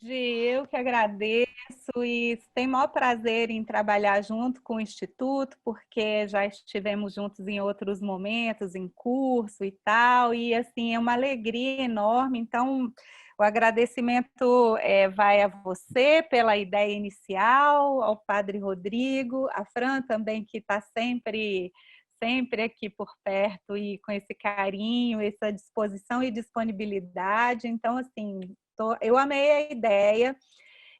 Eu que agradeço e tenho o maior prazer em trabalhar junto com o Instituto, porque já estivemos juntos em outros momentos, em curso e tal, e assim, é uma alegria enorme. Então, o agradecimento vai a você pela ideia inicial, ao Padre Rodrigo, a Fran também, que está sempre aqui por perto e com esse carinho, essa disposição e disponibilidade. Então, assim, eu amei a ideia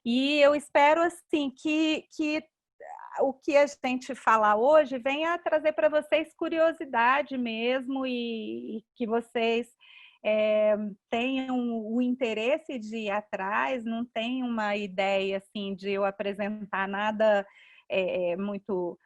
e eu espero assim que o que a gente falar hoje venha trazer para vocês curiosidade mesmo e que vocês tenham o interesse de ir atrás, não tem uma ideia assim de eu apresentar nada muito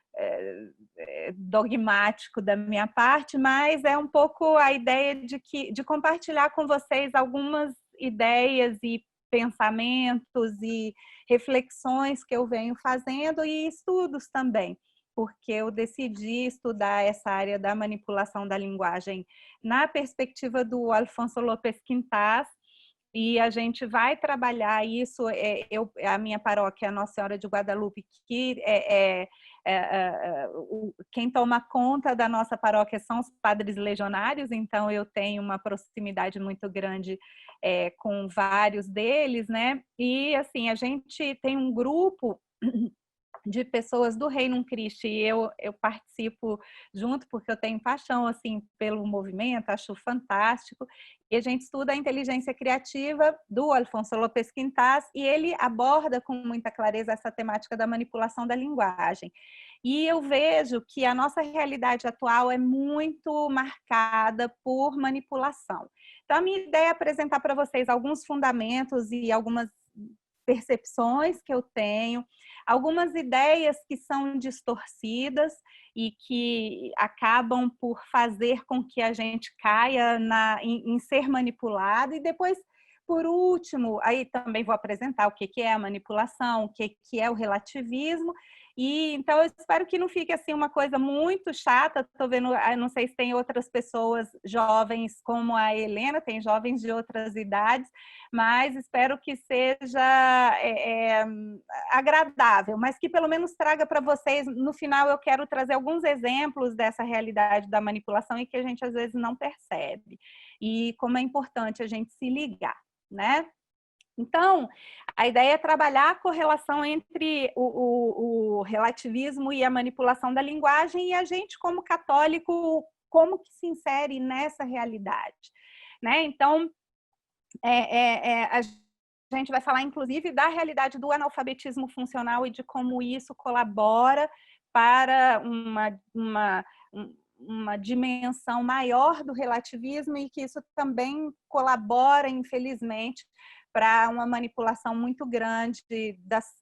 dogmático da minha parte, mas é um pouco a ideia de compartilhar com vocês algumas ideias e pensamentos e reflexões que eu venho fazendo e estudos também, porque eu decidi estudar essa área da manipulação da linguagem na perspectiva do Alfonso López Quintas, e a gente vai trabalhar isso. A minha paróquia, a Nossa Senhora de Guadalupe, que quem toma conta da nossa paróquia são os padres legionários, então eu tenho uma proximidade muito grande com vários deles, né? E assim, a gente tem um grupo de pessoas do Reino Christi e eu participo junto porque eu tenho paixão assim pelo movimento, acho fantástico. E a gente estuda a inteligência criativa do Alfonso López Quintas e ele aborda com muita clareza essa temática da manipulação da linguagem. E eu vejo que a nossa realidade atual é muito marcada por manipulação. Então, a minha ideia é apresentar para vocês alguns fundamentos e algumas percepções que eu tenho, algumas ideias que são distorcidas e que acabam por fazer com que a gente caia em ser manipulado. E depois, por último, aí também vou apresentar o que é a manipulação, o que é o relativismo. E então eu espero que não fique assim uma coisa muito chata. Estou vendo, não sei se tem outras pessoas jovens como a Helena, tem jovens de outras idades, mas espero que seja agradável, mas que pelo menos traga para vocês. No final eu quero trazer alguns exemplos dessa realidade da manipulação e que a gente às vezes não percebe, e como é importante a gente se ligar, né? Então, a ideia é trabalhar a correlação entre o relativismo e a manipulação da linguagem, e a gente, como católico, como que se insere nessa realidade, né? Então, a gente vai falar, inclusive, da realidade do analfabetismo funcional e de como isso colabora para uma dimensão maior do relativismo, e que isso também colabora, infelizmente, para uma manipulação muito grande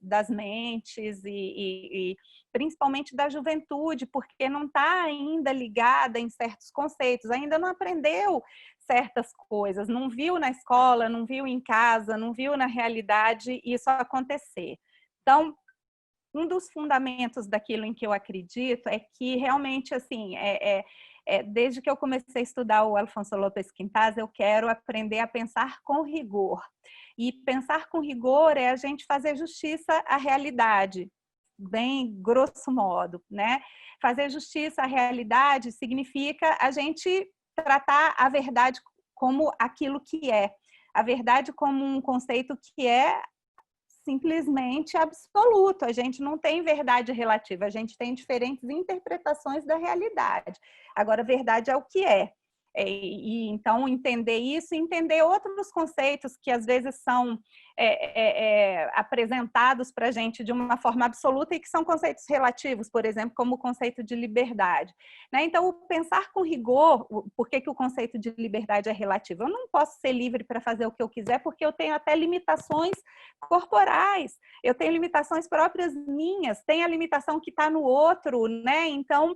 das mentes e principalmente da juventude, porque não está ainda ligada em certos conceitos, ainda não aprendeu certas coisas, não viu na escola, não viu em casa, não viu na realidade isso acontecer. Então, um dos fundamentos daquilo em que eu acredito é que realmente, assim, desde que eu comecei a estudar o Alfonso López Quintas, eu quero aprender a pensar com rigor. E pensar com rigor é a gente fazer justiça à realidade, bem grosso modo, né? Fazer justiça à realidade significa a gente tratar a verdade como aquilo que é. A verdade como um conceito que é simplesmente absoluto. A gente não tem verdade relativa, a gente tem diferentes interpretações da realidade. Agora, a verdade é o que é. E então, entender isso e entender outros conceitos que às vezes são apresentados para a gente de uma forma absoluta e que são conceitos relativos, por exemplo, como o conceito de liberdade, né? Então, o pensar com rigor, por que o conceito de liberdade é relativo? Eu não posso ser livre para fazer o que eu quiser, porque eu tenho até limitações corporais, eu tenho limitações próprias minhas, tem a limitação que está no outro, né? Então,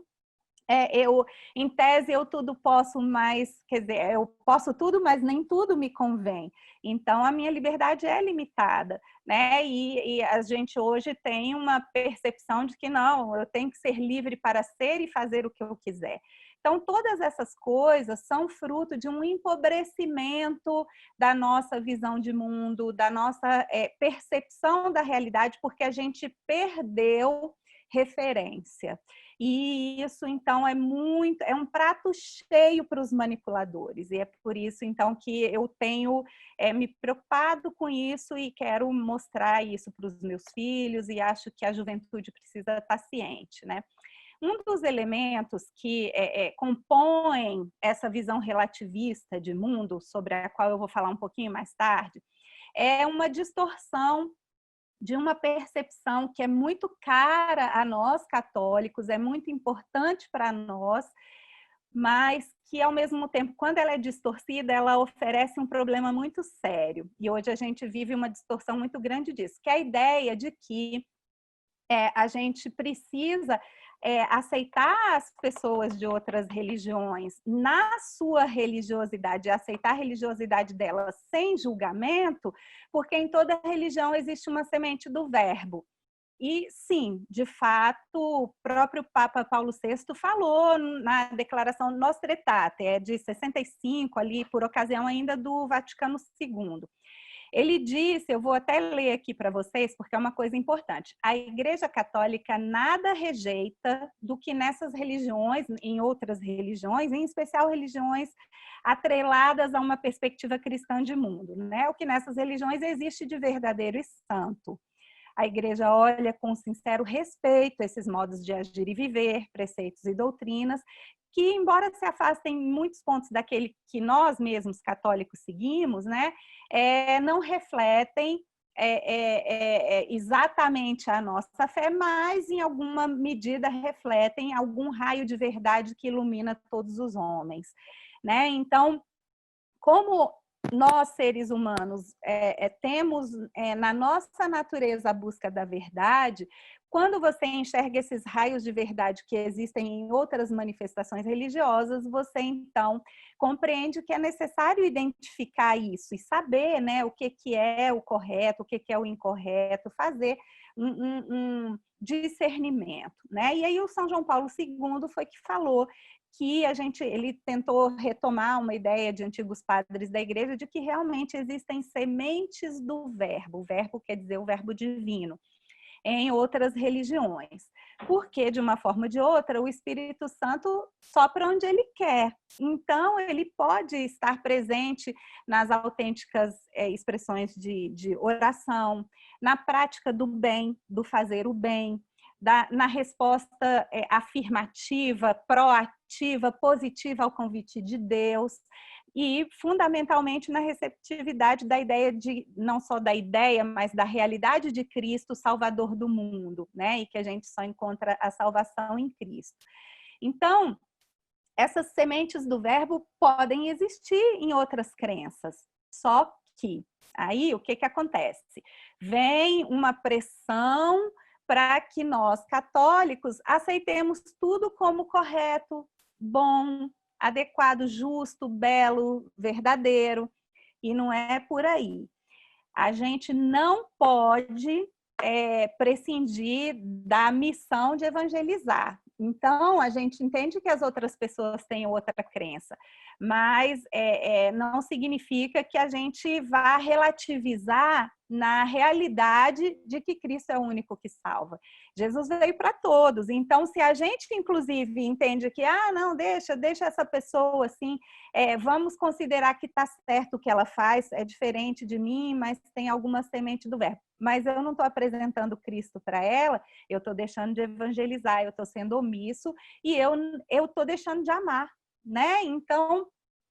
em tese, eu tudo posso, mas, quer dizer, eu posso tudo, mas nem tudo me convém. Então, a minha liberdade é limitada, né? E a gente hoje tem uma percepção de que não, eu tenho que ser livre para ser e fazer o que eu quiser. Então, todas essas coisas são fruto de um empobrecimento da nossa visão de mundo, da nossa percepção da realidade, porque a gente perdeu referência. E isso, então, é um prato cheio para os manipuladores. E é por isso, então, que eu tenho me preocupado com isso e quero mostrar isso para os meus filhos, e acho que a juventude precisa estar ciente, né? Um dos elementos que compõem essa visão relativista de mundo, sobre a qual eu vou falar um pouquinho mais tarde, é uma distorção de uma percepção que é muito cara a nós católicos, é muito importante para nós, mas que, ao mesmo tempo, quando ela é distorcida, ela oferece um problema muito sério. E hoje a gente vive uma distorção muito grande disso, que é a ideia de que a gente precisa aceitar as pessoas de outras religiões na sua religiosidade, aceitar a religiosidade delas sem julgamento, porque em toda religião existe uma semente do verbo. E sim, de fato, o próprio Papa Paulo VI falou na declaração Nostra Aetate, de 65, ali, por ocasião ainda do Vaticano II. Ele disse, eu vou até ler aqui para vocês, porque é uma coisa importante. A Igreja Católica nada rejeita do que nessas religiões, em outras religiões, em especial religiões atreladas a uma perspectiva cristã de mundo, né? O que nessas religiões existe de verdadeiro e santo. A Igreja olha com sincero respeito esses modos de agir e viver, preceitos e doutrinas, que, embora se afastem em muitos pontos daquele que nós mesmos católicos seguimos, né, não refletem exatamente a nossa fé, mas em alguma medida refletem algum raio de verdade que ilumina todos os homens, né? Então, como nós, seres humanos, temos na nossa natureza a busca da verdade, quando você enxerga esses raios de verdade que existem em outras manifestações religiosas, você, então, compreende que é necessário identificar isso e saber, né, o que é o correto, o que é o incorreto, fazer um discernimento, né? E aí o São João Paulo II foi que falou que ele tentou retomar uma ideia de antigos padres da igreja de que realmente existem sementes do verbo. O verbo quer dizer o verbo divino em outras religiões. Porque, de uma forma ou de outra, o Espírito Santo sopra onde ele quer. Então, ele pode estar presente nas autênticas expressões de oração, na prática do bem, do fazer o bem, na resposta afirmativa, proativa, positiva ao convite de Deus, e fundamentalmente na receptividade da ideia não só da ideia, mas da realidade de Cristo, Salvador do mundo, né? E que a gente só encontra a salvação em Cristo. Então, essas sementes do verbo podem existir em outras crenças, só que aí o que acontece? Vem uma pressão para que nós, católicos, aceitemos tudo como correto, bom, adequado, justo, belo, verdadeiro, e não é por aí. A gente não pode prescindir da missão de evangelizar. Então, a gente entende que as outras pessoas têm outra crença, mas não significa que a gente vá relativizar na realidade de que Cristo é o único que salva. Jesus veio para todos. Então, se a gente, inclusive, entende que, não, deixa essa pessoa assim, vamos considerar que está certo o que ela faz, é diferente de mim, mas tem alguma semente do verbo. Mas eu não estou apresentando Cristo para ela, eu estou deixando de evangelizar, eu estou sendo omisso e eu estou deixando de amar, né? Então,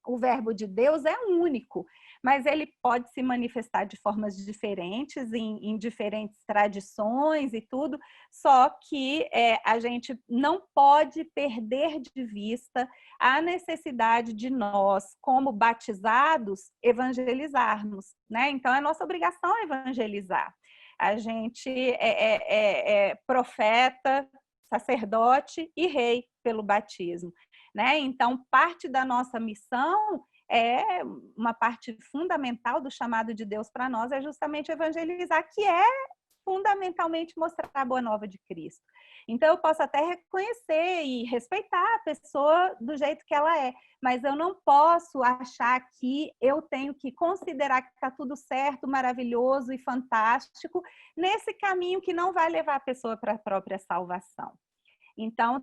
o verbo de Deus é único, mas ele pode se manifestar de formas diferentes, em diferentes tradições e tudo, só que a gente não pode perder de vista a necessidade de nós, como batizados, evangelizarmos, né? Então, é nossa obrigação evangelizar. A gente é profeta, sacerdote e rei pelo batismo, né? Então, parte da nossa missão uma parte fundamental do chamado de Deus para nós é justamente evangelizar, que é fundamentalmente mostrar a boa nova de Cristo. Então, eu posso até reconhecer e respeitar a pessoa do jeito que ela é, mas eu não posso achar que eu tenho que considerar que está tudo certo, maravilhoso e fantástico, nesse caminho que não vai levar a pessoa para a própria salvação. Então,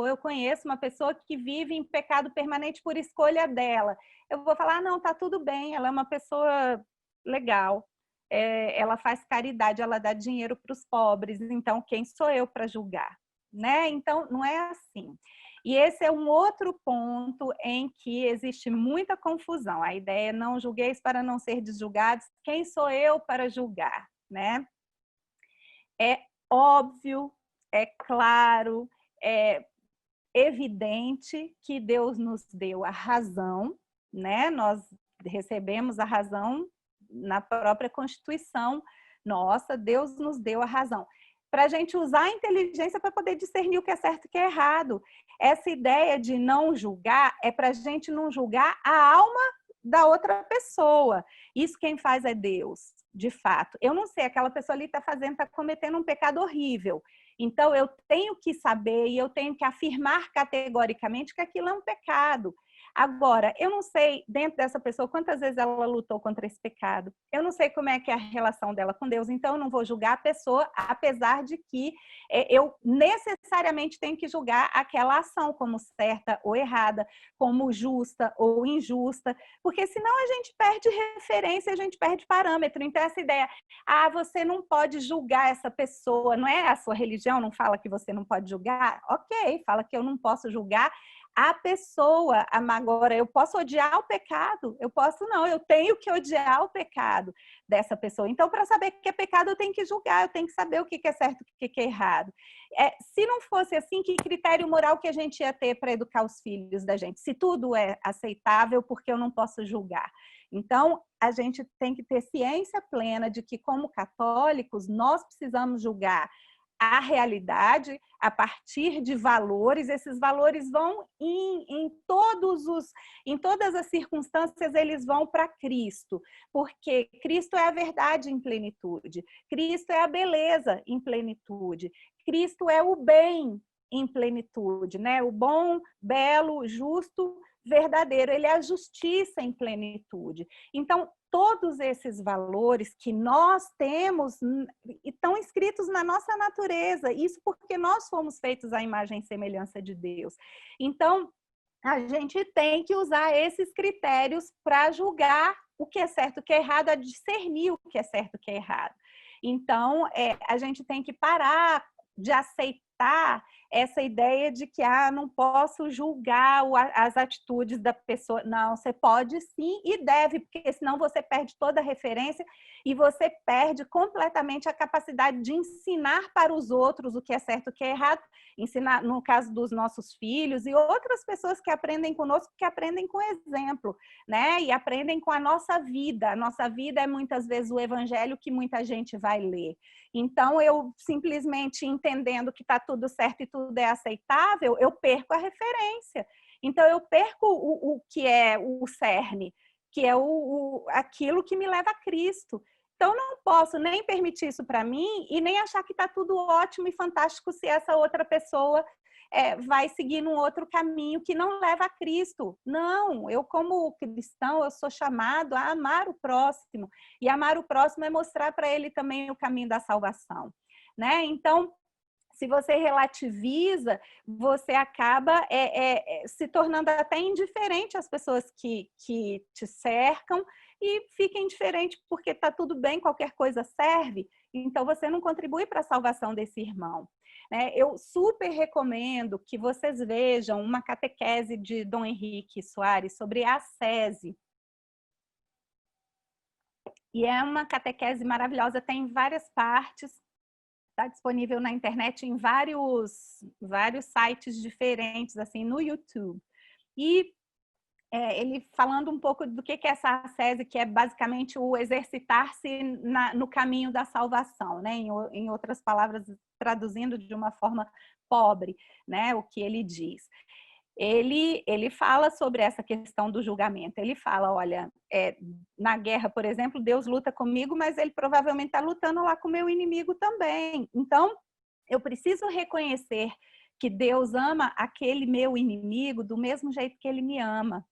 eu conheço uma pessoa que vive em pecado permanente por escolha dela. Eu vou falar, não, tá tudo bem, ela é uma pessoa legal, ela faz caridade, ela dá dinheiro para os pobres, então quem sou eu para julgar? Né? Então, não é assim. E esse é um outro ponto em que existe muita confusão. A ideia é não julgueis para não ser julgados. Quem sou eu para julgar? Né? É óbvio, é claro, é evidente que Deus nos deu a razão, né? Nós recebemos a razão na própria Constituição nossa, Deus nos deu a razão. Para a gente usar a inteligência para poder discernir o que é certo e o que é errado. Essa ideia de não julgar é para a gente não julgar a alma da outra pessoa. Isso quem faz é Deus, de fato. Eu não sei, aquela pessoa ali está cometendo um pecado horrível. Então, eu tenho que saber e eu tenho que afirmar categoricamente que aquilo é um pecado. Agora, eu não sei, dentro dessa pessoa, quantas vezes ela lutou contra esse pecado. Eu não sei como é que é a relação dela com Deus, então eu não vou julgar a pessoa, apesar de que eu necessariamente tenho que julgar aquela ação como certa ou errada, como justa ou injusta, porque senão a gente perde referência, a gente perde parâmetro. Então, essa ideia, você não pode julgar essa pessoa, não é a sua religião, não fala que você não pode julgar? Ok, fala que eu não posso julgar a pessoa. Agora, eu posso odiar o pecado? Eu posso não, eu tenho que odiar o pecado dessa pessoa. Então, para saber o que é pecado, eu tenho que julgar, eu tenho que saber o que é certo e o que é errado. Se não fosse assim, que critério moral que a gente ia ter para educar os filhos da gente? Se tudo é aceitável, porque eu não posso julgar? Então, a gente tem que ter ciência plena de que, como católicos, nós precisamos julgar a realidade a partir de valores. Esses valores vão em todas as circunstâncias, eles vão para Cristo, porque Cristo é a verdade em plenitude, Cristo é a beleza em plenitude, Cristo é o bem em plenitude, né? O bom, belo, justo, verdadeiro, ele é a justiça em plenitude. Então, todos esses valores que nós temos estão inscritos na nossa natureza, isso porque nós fomos feitos à imagem e semelhança de Deus. Então, a gente tem que usar esses critérios para julgar o que é certo e o que é errado, a discernir o que é certo e o que é errado. Então, a gente tem que parar de aceitar essa ideia de que não posso julgar as atitudes da pessoa. Não, você pode sim e deve, porque senão você perde toda a referência e você perde completamente a capacidade de ensinar para os outros o que é certo e o que é errado. Ensinar, no caso dos nossos filhos e outras pessoas que aprendem conosco, que aprendem com exemplo, né? E aprendem com a nossa vida. A nossa vida é muitas vezes o evangelho que muita gente vai ler. Então, eu simplesmente entendendo que está tudo certo e tudo é aceitável, eu perco a referência. Então, eu perco o que é o cerne, que é aquilo que me leva a Cristo. Então, não posso nem permitir isso para mim e nem achar que está tudo ótimo e fantástico se essa outra pessoa vai seguir num outro caminho que não leva a Cristo. Não, eu como cristão, eu sou chamado a amar o próximo. E amar o próximo é mostrar para ele também o caminho da salvação, né? Então, se você relativiza, você acaba se tornando até indiferente às pessoas que te cercam e fica indiferente porque está tudo bem, qualquer coisa serve. Então, você não contribui para a salvação desse irmão. Eu super recomendo que vocês vejam uma catequese de Dom Henrique Soares sobre a ascese. E é uma catequese maravilhosa, tem várias partes, está disponível na internet em vários sites diferentes, assim, no YouTube. E ele falando um pouco do que é essa ascese, que é basicamente o exercitar-se no caminho da salvação, né? Em outras palavras, traduzindo de uma forma pobre, né? O que ele diz. ele fala sobre essa questão do julgamento. Ele fala, olha, na guerra, por exemplo, Deus luta comigo, mas ele provavelmente está lutando lá com o meu inimigo também. Então, eu preciso reconhecer que Deus ama aquele meu inimigo do mesmo jeito que ele me ama.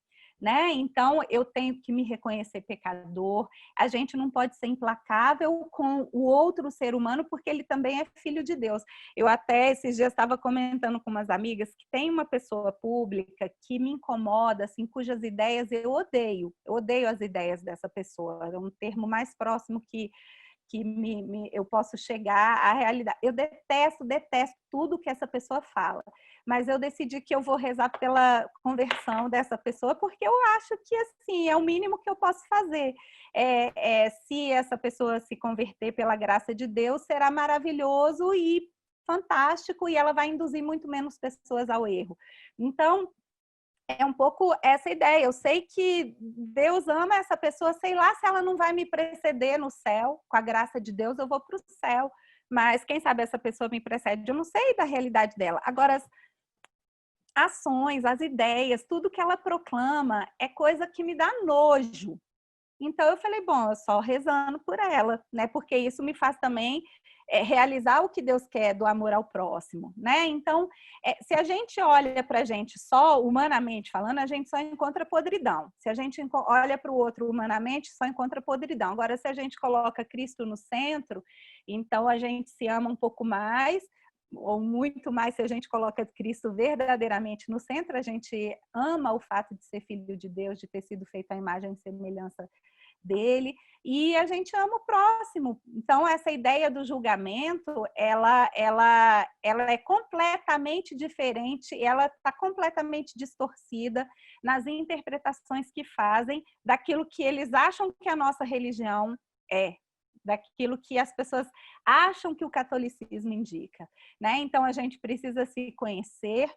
Né? Então, eu tenho que me reconhecer pecador. A gente não pode ser implacável com o outro ser humano, porque ele também é filho de Deus. Eu até esses dias estava comentando com umas amigas que tem uma pessoa pública que me incomoda, assim, cujas ideias eu odeio. Eu odeio as ideias dessa pessoa. É um termo mais próximo que eu posso chegar à realidade. Eu detesto tudo que essa pessoa fala, mas eu decidi que eu vou rezar pela conversão dessa pessoa, porque eu acho que, assim, é o mínimo que eu posso fazer. Se essa pessoa se converter pela graça de Deus, será maravilhoso e fantástico, e ela vai induzir muito menos pessoas ao erro. Então, é um pouco essa ideia. Eu sei que Deus ama essa pessoa, sei lá se ela não vai me preceder no céu. Com a graça de Deus, eu vou para o céu. Mas quem sabe essa pessoa me precede, eu não sei da realidade dela. Agora, as ações, as ideias, tudo que ela proclama é coisa que me dá nojo. Então eu falei, bom, eu só rezando por ela, né? Porque isso me faz também realizar o que Deus quer do amor ao próximo, né? Então, se a gente olha para a gente só humanamente falando, a gente só encontra podridão. Se a gente olha para o outro humanamente, só encontra podridão. Agora, se a gente coloca Cristo no centro, então a gente se ama um pouco mais, ou muito mais se a gente coloca Cristo verdadeiramente no centro, a gente ama o fato de ser filho de Deus, de ter sido feito à imagem e semelhança dele, e a gente ama o próximo. Então, essa ideia do julgamento, ela é completamente diferente, ela está completamente distorcida nas interpretações que fazem daquilo que eles acham que a nossa religião é, daquilo que as pessoas acham que o catolicismo indica, né? Então, a gente precisa se conhecer,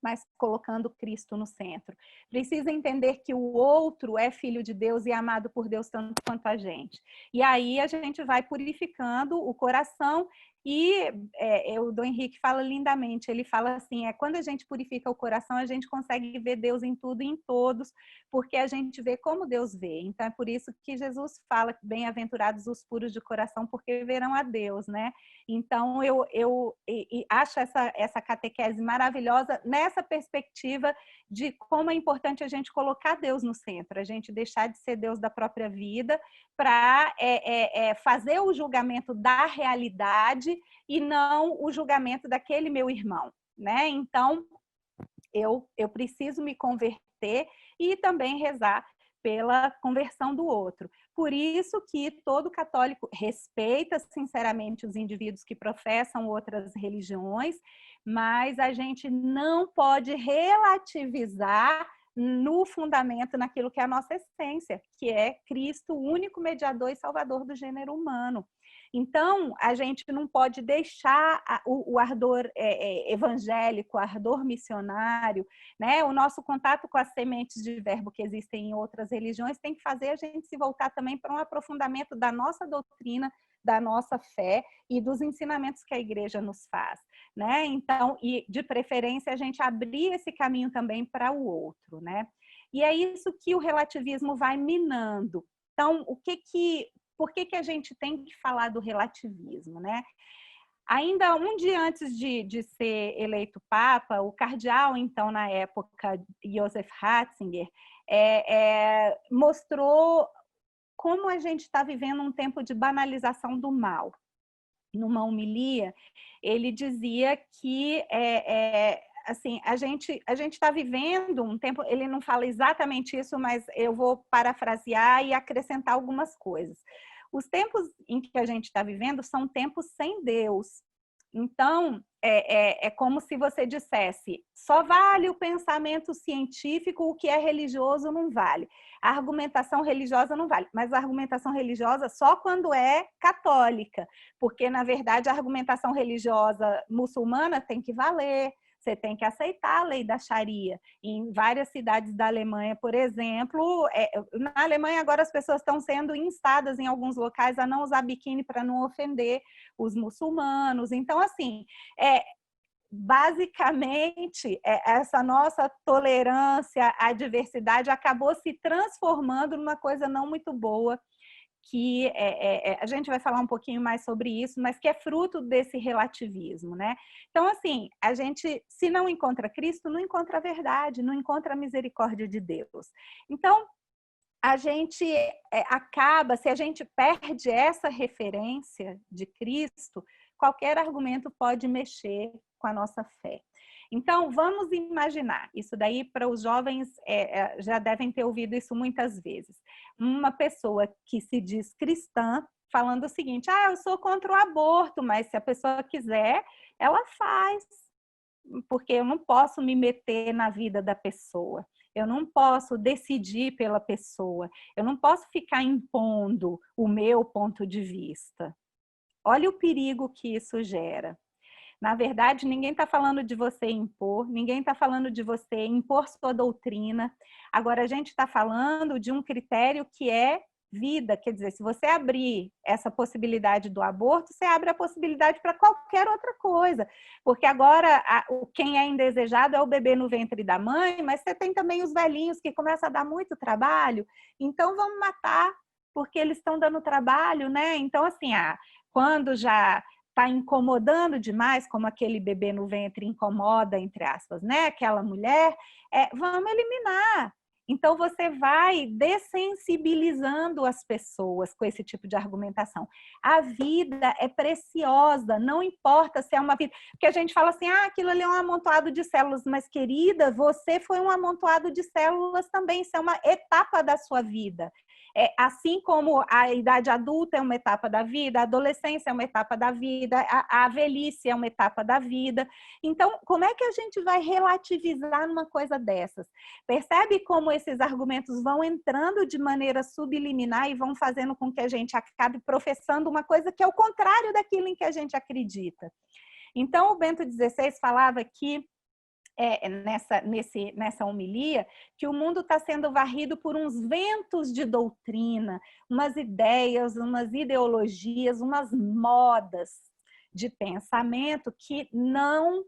mas colocando Cristo no centro. Precisa entender que o outro é filho de Deus e amado por Deus tanto quanto a gente. E aí a gente vai purificando o coração e o Dom Henrique fala lindamente, ele fala assim, quando a gente purifica o coração, a gente consegue ver Deus em tudo e em todos, porque a gente vê como Deus vê. Então é por isso que Jesus fala, bem-aventurados os puros de coração, porque verão a Deus, né? Então eu acho essa catequese maravilhosa nessa perspectiva de como é importante a gente colocar Deus no centro, a gente deixar de ser Deus da própria vida para fazer o julgamento da realidade e não o julgamento daquele meu irmão, né? Então, eu preciso me converter e também rezar pela conversão do outro. Por isso que todo católico respeita sinceramente os indivíduos que professam outras religiões, mas a gente não pode relativizar no fundamento, naquilo que é a nossa essência, que é Cristo, o único mediador e salvador do gênero humano. Então, a gente não pode deixar o ardor evangélico, o ardor missionário, né? O nosso contato com as sementes de verbo que existem em outras religiões tem que fazer a gente se voltar também para um aprofundamento da nossa doutrina, da nossa fé e dos ensinamentos que a igreja nos faz, né? Então, e de preferência a gente abrir esse caminho também para o outro, né? E é isso que o relativismo vai minando. Então, por que a gente tem que falar do relativismo, né? Ainda um dia antes de ser eleito Papa, o cardeal, então, na época, Joseph Ratzinger, mostrou como a gente está vivendo um tempo de banalização do mal. Numa homilia, ele dizia que assim, a gente está vivendo um tempo, ele não fala exatamente isso, mas eu vou parafrasear e acrescentar algumas coisas. Os tempos em que a gente está vivendo são tempos sem Deus. Então, é como se você dissesse, só vale o pensamento científico, o que é religioso não vale. A argumentação religiosa não vale, mas a argumentação religiosa só quando é católica, porque, na verdade, a argumentação religiosa muçulmana tem que valer, você tem que aceitar a lei da Sharia. Em várias cidades da Alemanha, por exemplo, na Alemanha agora as pessoas estão sendo instadas em alguns locais a não usar biquíni para não ofender os muçulmanos. Então, assim, basicamente, essa nossa tolerância à diversidade acabou se transformando numa coisa não muito boa, que a gente vai falar um pouquinho mais sobre isso, mas que é fruto desse relativismo, né? Então, assim, a gente, se não encontra Cristo, não encontra a verdade, não encontra a misericórdia de Deus. Então, a gente acaba, se a gente perde essa referência de Cristo, qualquer argumento pode mexer com a nossa fé. Então, vamos imaginar, isso daí para os jovens já devem ter ouvido isso muitas vezes. Uma pessoa que se diz cristã falando o seguinte: eu sou contra o aborto, mas se a pessoa quiser, ela faz, porque eu não posso me meter na vida da pessoa. Eu não posso decidir pela pessoa. Eu não posso ficar impondo o meu ponto de vista. Olha o perigo que isso gera. Na verdade, ninguém está falando de você impor, ninguém está falando de você impor sua doutrina. Agora, a gente está falando de um critério que é vida. Quer dizer, se você abrir essa possibilidade do aborto, você abre a possibilidade para qualquer outra coisa. Porque agora, quem é indesejado é o bebê no ventre da mãe, mas você tem também os velhinhos que começam a dar muito trabalho. Então, vamos matar, porque eles estão dando trabalho, né? Então, assim, quando já está incomodando demais, como aquele bebê no ventre incomoda, entre aspas, né? Aquela mulher, vamos eliminar. Então, você vai dessensibilizando as pessoas com esse tipo de argumentação. A vida é preciosa, não importa se é uma vida... Porque a gente fala assim, aquilo ali é um amontoado de células, mas, querida, você foi um amontoado de células também, isso é uma etapa da sua vida. Assim como a idade adulta é uma etapa da vida, a adolescência é uma etapa da vida, a velhice é uma etapa da vida. Então, como é que a gente vai relativizar numa coisa dessas? Percebe como esses argumentos vão entrando de maneira subliminar e vão fazendo com que a gente acabe professando uma coisa que é o contrário daquilo em que a gente acredita. Então, o Bento XVI falava que nessa homilia, que o mundo está sendo varrido por uns ventos de doutrina, umas ideias, umas ideologias, umas modas de pensamento que não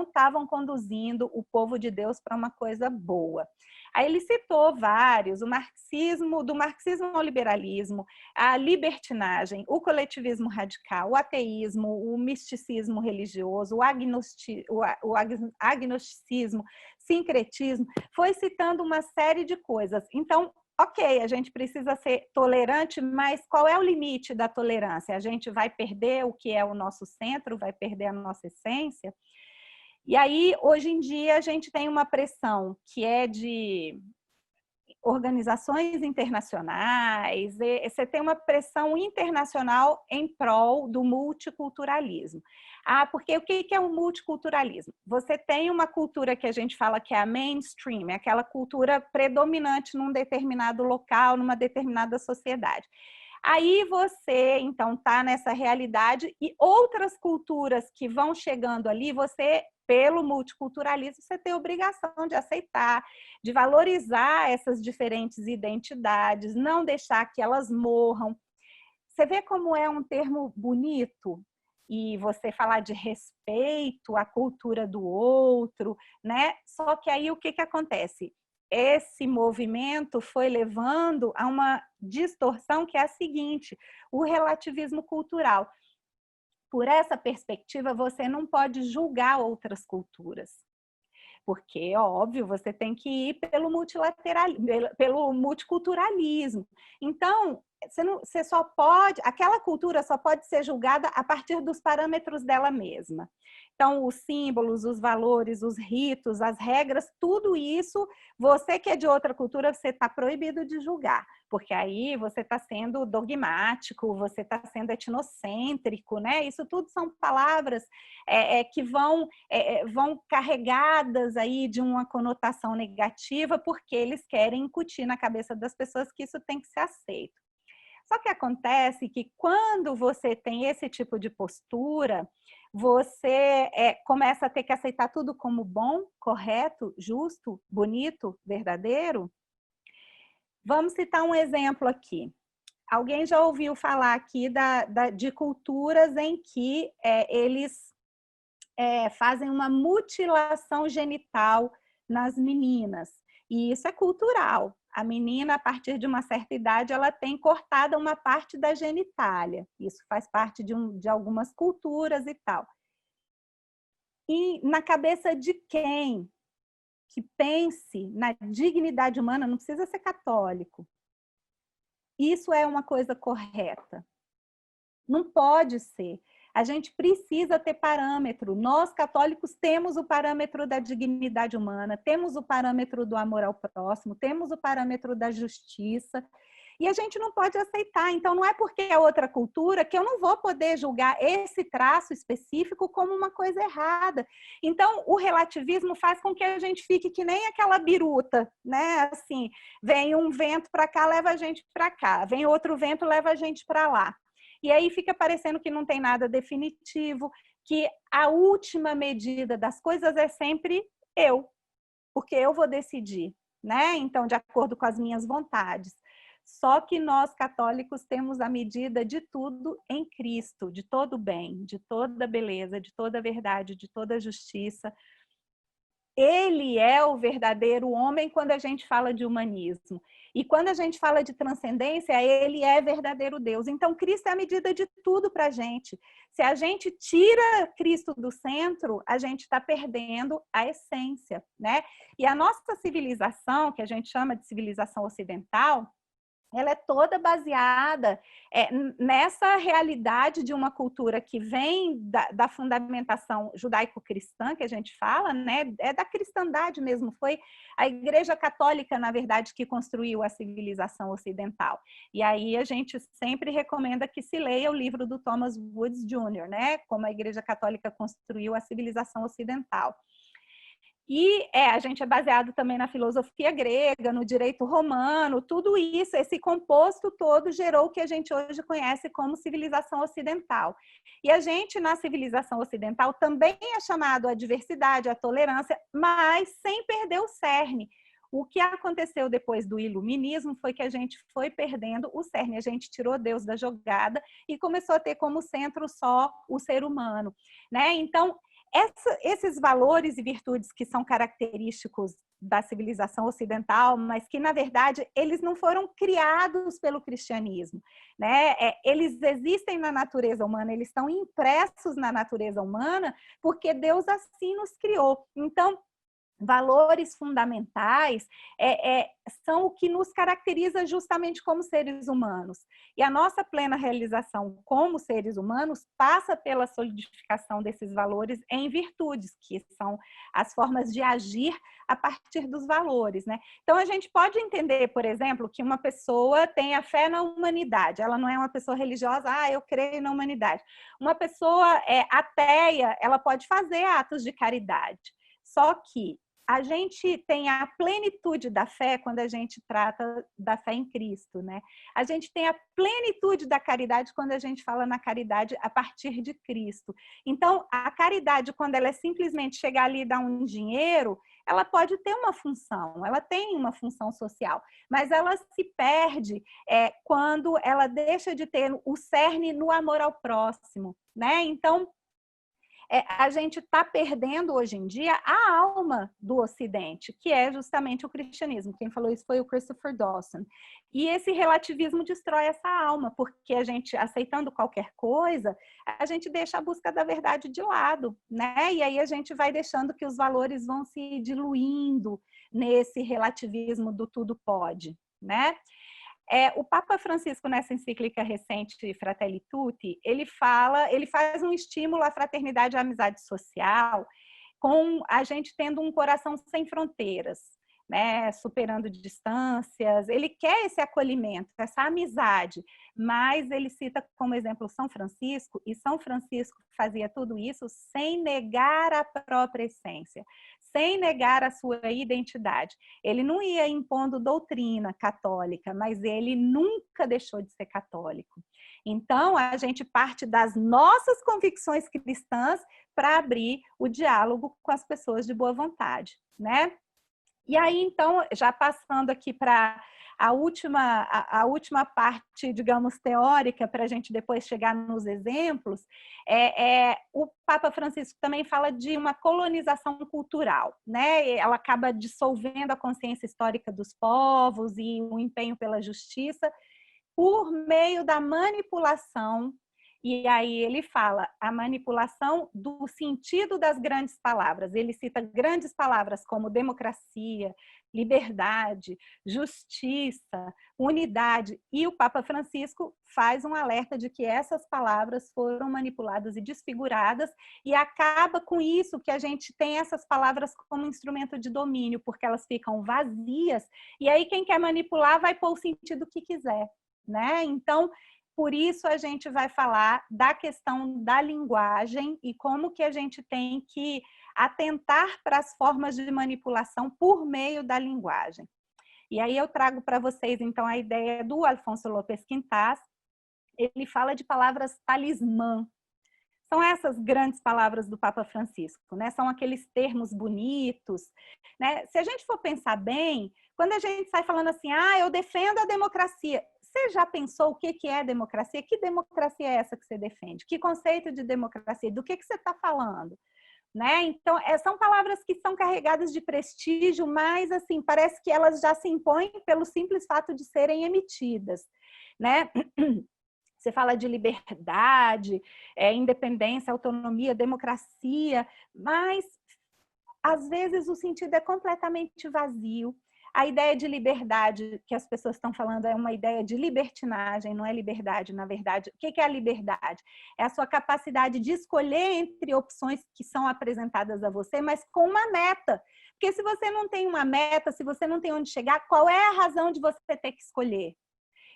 estavam conduzindo o povo de Deus para uma coisa boa. Aí ele citou vários, do marxismo ao liberalismo, a libertinagem, o coletivismo radical, o ateísmo, o misticismo religioso, o agnosticismo, sincretismo, foi citando uma série de coisas. Então, ok, a gente precisa ser tolerante, mas qual é o limite da tolerância? A gente vai perder o que é o nosso centro, vai perder a nossa essência? E aí, hoje em dia, a gente tem uma pressão que é de organizações internacionais, você tem uma pressão internacional em prol do multiculturalismo. Porque o que é o multiculturalismo? Você tem uma cultura que a gente fala que é a mainstream, é aquela cultura predominante num determinado local, numa determinada sociedade. Aí você, então, está nessa realidade e outras culturas que vão chegando ali, você, pelo multiculturalismo, você tem a obrigação de aceitar, de valorizar essas diferentes identidades, não deixar que elas morram. Você vê como é um termo bonito? E você falar de respeito à cultura do outro, né? Só que aí o que acontece? Esse movimento foi levando a uma distorção que é a seguinte: o relativismo cultural. Por essa perspectiva, você não pode julgar outras culturas. Porque, óbvio, você tem que ir pelo multiculturalismo. Então, você só pode, aquela cultura só pode ser julgada a partir dos parâmetros dela mesma. Então, os símbolos, os valores, os ritos, as regras, tudo isso, você que é de outra cultura, você está proibido de julgar, porque aí você está sendo dogmático, você está sendo etnocêntrico, né? Isso tudo são palavras que vão carregadas aí de uma conotação negativa, porque eles querem incutir na cabeça das pessoas que isso tem que ser aceito. Só que acontece que quando você tem esse tipo de postura, você começa a ter que aceitar tudo como bom, correto, justo, bonito, verdadeiro. Vamos citar um exemplo aqui. Alguém já ouviu falar aqui de culturas em que eles fazem uma mutilação genital nas meninas. E isso é cultural. A menina, a partir de uma certa idade, ela tem cortada uma parte da genitália. Isso faz parte de algumas culturas e tal. E na cabeça de quem que pense na dignidade humana, não precisa ser católico, isso é uma coisa correta? Não pode ser. A gente precisa ter parâmetro. Nós, católicos, temos o parâmetro da dignidade humana, temos o parâmetro do amor ao próximo, temos o parâmetro da justiça, e a gente não pode aceitar. Então, não é porque é outra cultura que eu não vou poder julgar esse traço específico como uma coisa errada. Então, o relativismo faz com que a gente fique que nem aquela biruta, né? Assim, vem um vento para cá, leva a gente para cá, vem outro vento, leva a gente para lá. E aí fica parecendo que não tem nada definitivo, que a última medida das coisas é sempre eu, porque eu vou decidir, né? Então, de acordo com as minhas vontades. Só que nós, católicos, temos a medida de tudo em Cristo, de todo bem, de toda beleza, de toda verdade, de toda justiça. Ele é o verdadeiro homem quando a gente fala de humanismo. E quando a gente fala de transcendência, ele é verdadeiro Deus. Então, Cristo é a medida de tudo para a gente. Se a gente tira Cristo do centro, a gente está perdendo a essência, né? E a nossa civilização, que a gente chama de civilização ocidental, ela é toda baseada nessa realidade de uma cultura que vem da fundamentação judaico-cristã, que a gente fala, né? É da cristandade mesmo, foi a Igreja Católica, na verdade, que construiu a civilização ocidental. E aí a gente sempre recomenda que se leia o livro do Thomas Woods Jr., né? Como a Igreja Católica construiu a civilização ocidental. E a gente é baseado também na filosofia grega, no direito romano, tudo isso, esse composto todo gerou o que a gente hoje conhece como civilização ocidental. E a gente, na civilização ocidental, também é chamado à diversidade, à tolerância, mas sem perder o cerne. O que aconteceu depois do iluminismo foi que a gente foi perdendo o cerne, a gente tirou Deus da jogada e começou a ter como centro só o ser humano, né? Então, esses valores e virtudes que são característicos da civilização ocidental, mas que, na verdade, eles não foram criados pelo cristianismo, né? Eles existem na natureza humana, eles estão impressos na natureza humana porque Deus assim nos criou. Então, valores fundamentais são o que nos caracteriza justamente como seres humanos. E a nossa plena realização como seres humanos passa pela solidificação desses valores em virtudes, que são as formas de agir a partir dos valores, né? Então, a gente pode entender, por exemplo, que uma pessoa tem a fé na humanidade, ela não é uma pessoa religiosa, eu creio na humanidade. Uma pessoa ateia, ela pode fazer atos de caridade, só que a gente tem a plenitude da fé quando a gente trata da fé em Cristo, né? A gente tem a plenitude da caridade quando a gente fala na caridade a partir de Cristo. Então, a caridade, quando ela é simplesmente chegar ali e dar um dinheiro, ela pode ter uma função, ela tem uma função social, mas ela se perde quando ela deixa de ter o cerne no amor ao próximo, né? Então, a gente está perdendo hoje em dia a alma do Ocidente, que é justamente o cristianismo. Quem falou isso foi o Christopher Dawson. E esse relativismo destrói essa alma, porque a gente, aceitando qualquer coisa, a gente deixa a busca da verdade de lado, né? E aí a gente vai deixando que os valores vão se diluindo nesse relativismo do tudo pode, né? O Papa Francisco, nessa encíclica recente, Fratelli Tutti, ele faz um estímulo à fraternidade e à amizade social, com a gente tendo um coração sem fronteiras, né? Superando distâncias. Ele quer esse acolhimento, essa amizade, mas ele cita como exemplo São Francisco, e São Francisco fazia tudo isso sem negar a própria essência, sem negar a sua identidade. Ele não ia impondo doutrina católica, mas ele nunca deixou de ser católico. Então, a gente parte das nossas convicções cristãs para abrir o diálogo com as pessoas de boa vontade, né? E aí, então, já passando aqui para a última parte, digamos, teórica, para a gente depois chegar nos exemplos, o Papa Francisco também fala de uma colonização cultural, né? Ela acaba dissolvendo a consciência histórica dos povos e o empenho pela justiça por meio da manipulação. E aí ele fala a manipulação do sentido das grandes palavras. Ele cita grandes palavras como democracia, liberdade, justiça, unidade. E o Papa Francisco faz um alerta de que essas palavras foram manipuladas e desfiguradas, e acaba com isso que a gente tem essas palavras como instrumento de domínio, porque elas ficam vazias, e aí quem quer manipular vai pôr o sentido que quiser, né? Então, por isso a gente vai falar da questão da linguagem e como que a gente tem que atentar para as formas de manipulação por meio da linguagem. E aí eu trago para vocês, então, a ideia do Alfonso López Quintas. Ele fala de palavras talismã. São essas grandes palavras do Papa Francisco, né? São aqueles termos bonitos, né? Se a gente for pensar bem, quando a gente sai falando assim, eu defendo a democracia, você já pensou o que é democracia? Que democracia é essa que você defende? Que conceito de democracia? Do que você está falando? Né? Então, são palavras que são carregadas de prestígio, mas assim, parece que elas já se impõem pelo simples fato de serem emitidas, né? Você fala de liberdade, independência, autonomia, democracia, mas às vezes o sentido é completamente vazio. A ideia de liberdade que as pessoas estão falando é uma ideia de libertinagem, não é liberdade, na verdade. O que é a liberdade? É a sua capacidade de escolher entre opções que são apresentadas a você, mas com uma meta. Porque se você não tem uma meta, se você não tem onde chegar, qual é a razão de você ter que escolher?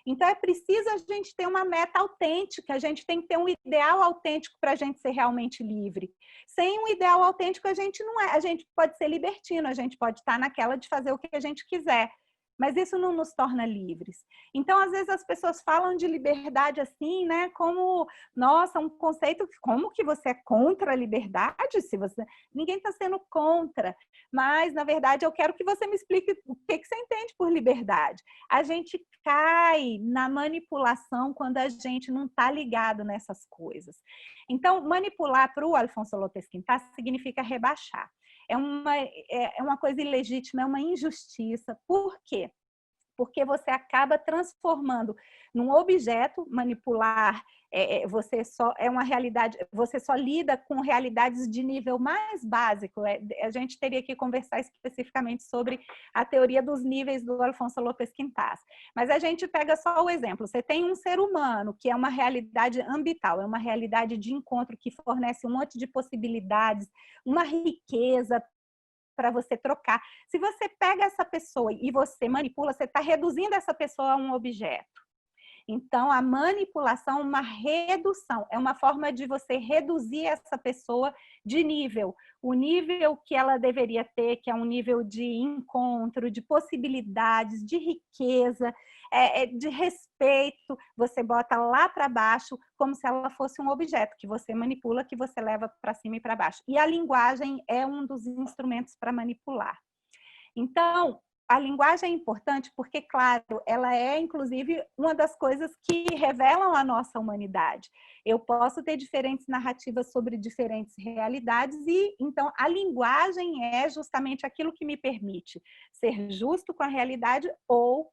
Então, é preciso a gente ter uma meta autêntica, a gente tem que ter um ideal autêntico para a gente ser realmente livre. Sem um ideal autêntico, a gente não é. A gente pode ser libertino, a gente pode estar naquela de fazer o que a gente quiser, mas isso não nos torna livres. Então, às vezes, as pessoas falam de liberdade assim, né? Como, nossa, um conceito, como que você é contra a liberdade? Se você... Ninguém está sendo contra, mas, na verdade, eu quero que você me explique o que você entende por liberdade. A gente cai na manipulação quando a gente não está ligado nessas coisas. Então, manipular para o Alfonso López Quintas significa rebaixar. É uma coisa ilegítima, é uma injustiça. Por quê? Porque você acaba transformando num objeto, manipular, você só é uma realidade, você só lida com realidades de nível mais básico. A gente teria que conversar especificamente sobre a teoria dos níveis do Alfonso López Quintas. Mas a gente pega só o exemplo. Você tem um ser humano, que é uma realidade ambiental, é uma realidade de encontro que fornece um monte de possibilidades, uma riqueza para você trocar. Se você pega essa pessoa e você manipula, você está reduzindo essa pessoa a um objeto. Então, a manipulação é uma redução, é uma forma de você reduzir essa pessoa de nível. O nível que ela deveria ter, que é um nível de encontro, de possibilidades, de riqueza, de respeito, você bota lá para baixo como se ela fosse um objeto que você manipula, que você leva para cima e para baixo. E a linguagem é um dos instrumentos para manipular. Então, a linguagem é importante porque, claro, ela é, inclusive, uma das coisas que revelam a nossa humanidade. Eu posso ter diferentes narrativas sobre diferentes realidades e, então, a linguagem é justamente aquilo que me permite ser justo com a realidade ou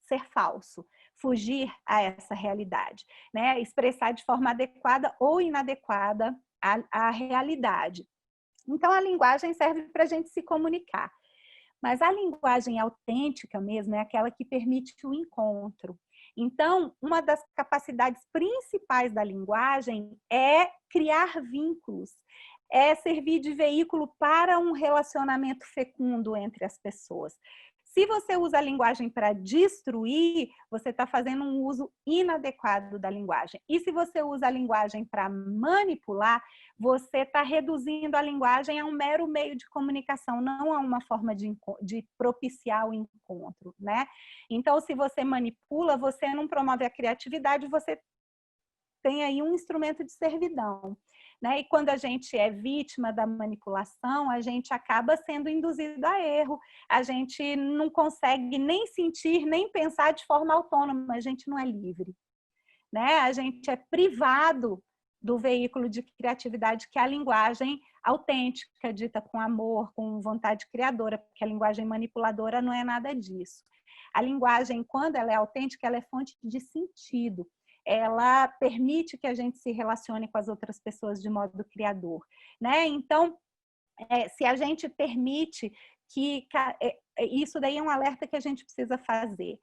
ser falso, fugir a essa realidade, né? Expressar de forma adequada ou inadequada a realidade. Então, a linguagem serve para a gente se comunicar. Mas a linguagem autêntica mesmo é aquela que permite o encontro. Então, uma das capacidades principais da linguagem é criar vínculos, é servir de veículo para um relacionamento fecundo entre as pessoas. Se você usa a linguagem para destruir, você está fazendo um uso inadequado da linguagem. E se você usa a linguagem para manipular, você está reduzindo a linguagem a um mero meio de comunicação, não a uma forma de propiciar o encontro, né? Então, se você manipula, você não promove a criatividade, você tem aí um instrumento de servidão, né? E quando a gente é vítima da manipulação, a gente acaba sendo induzido a erro, a gente não consegue nem sentir, nem pensar de forma autônoma, a gente não é livre, né? A gente é privado do veículo de criatividade que é a linguagem autêntica, dita com amor, com vontade criadora, porque a linguagem manipuladora não é nada disso. A linguagem, quando ela é autêntica, ela é fonte de sentido. Ela permite que a gente se relacione com as outras pessoas de modo criador, né? Então, se a gente permite que... Isso daí é um alerta que a gente precisa fazer.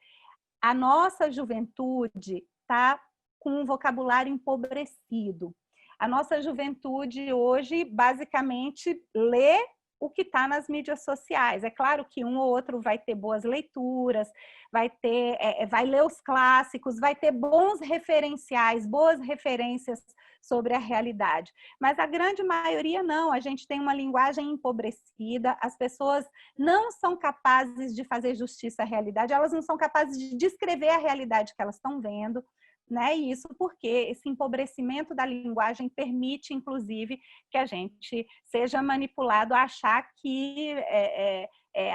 A nossa juventude está com um vocabulário empobrecido. A nossa juventude hoje, basicamente, lê o que está nas mídias sociais. É claro que um ou outro vai ter boas leituras, vai ler os clássicos, vai ter bons referenciais, boas referências sobre a realidade. Mas a grande maioria não. A gente tem uma linguagem empobrecida, as pessoas não são capazes de fazer justiça à realidade, elas não são capazes de descrever a realidade que elas estão vendo, né? E isso porque esse empobrecimento da linguagem permite, inclusive, que a gente seja manipulado a achar que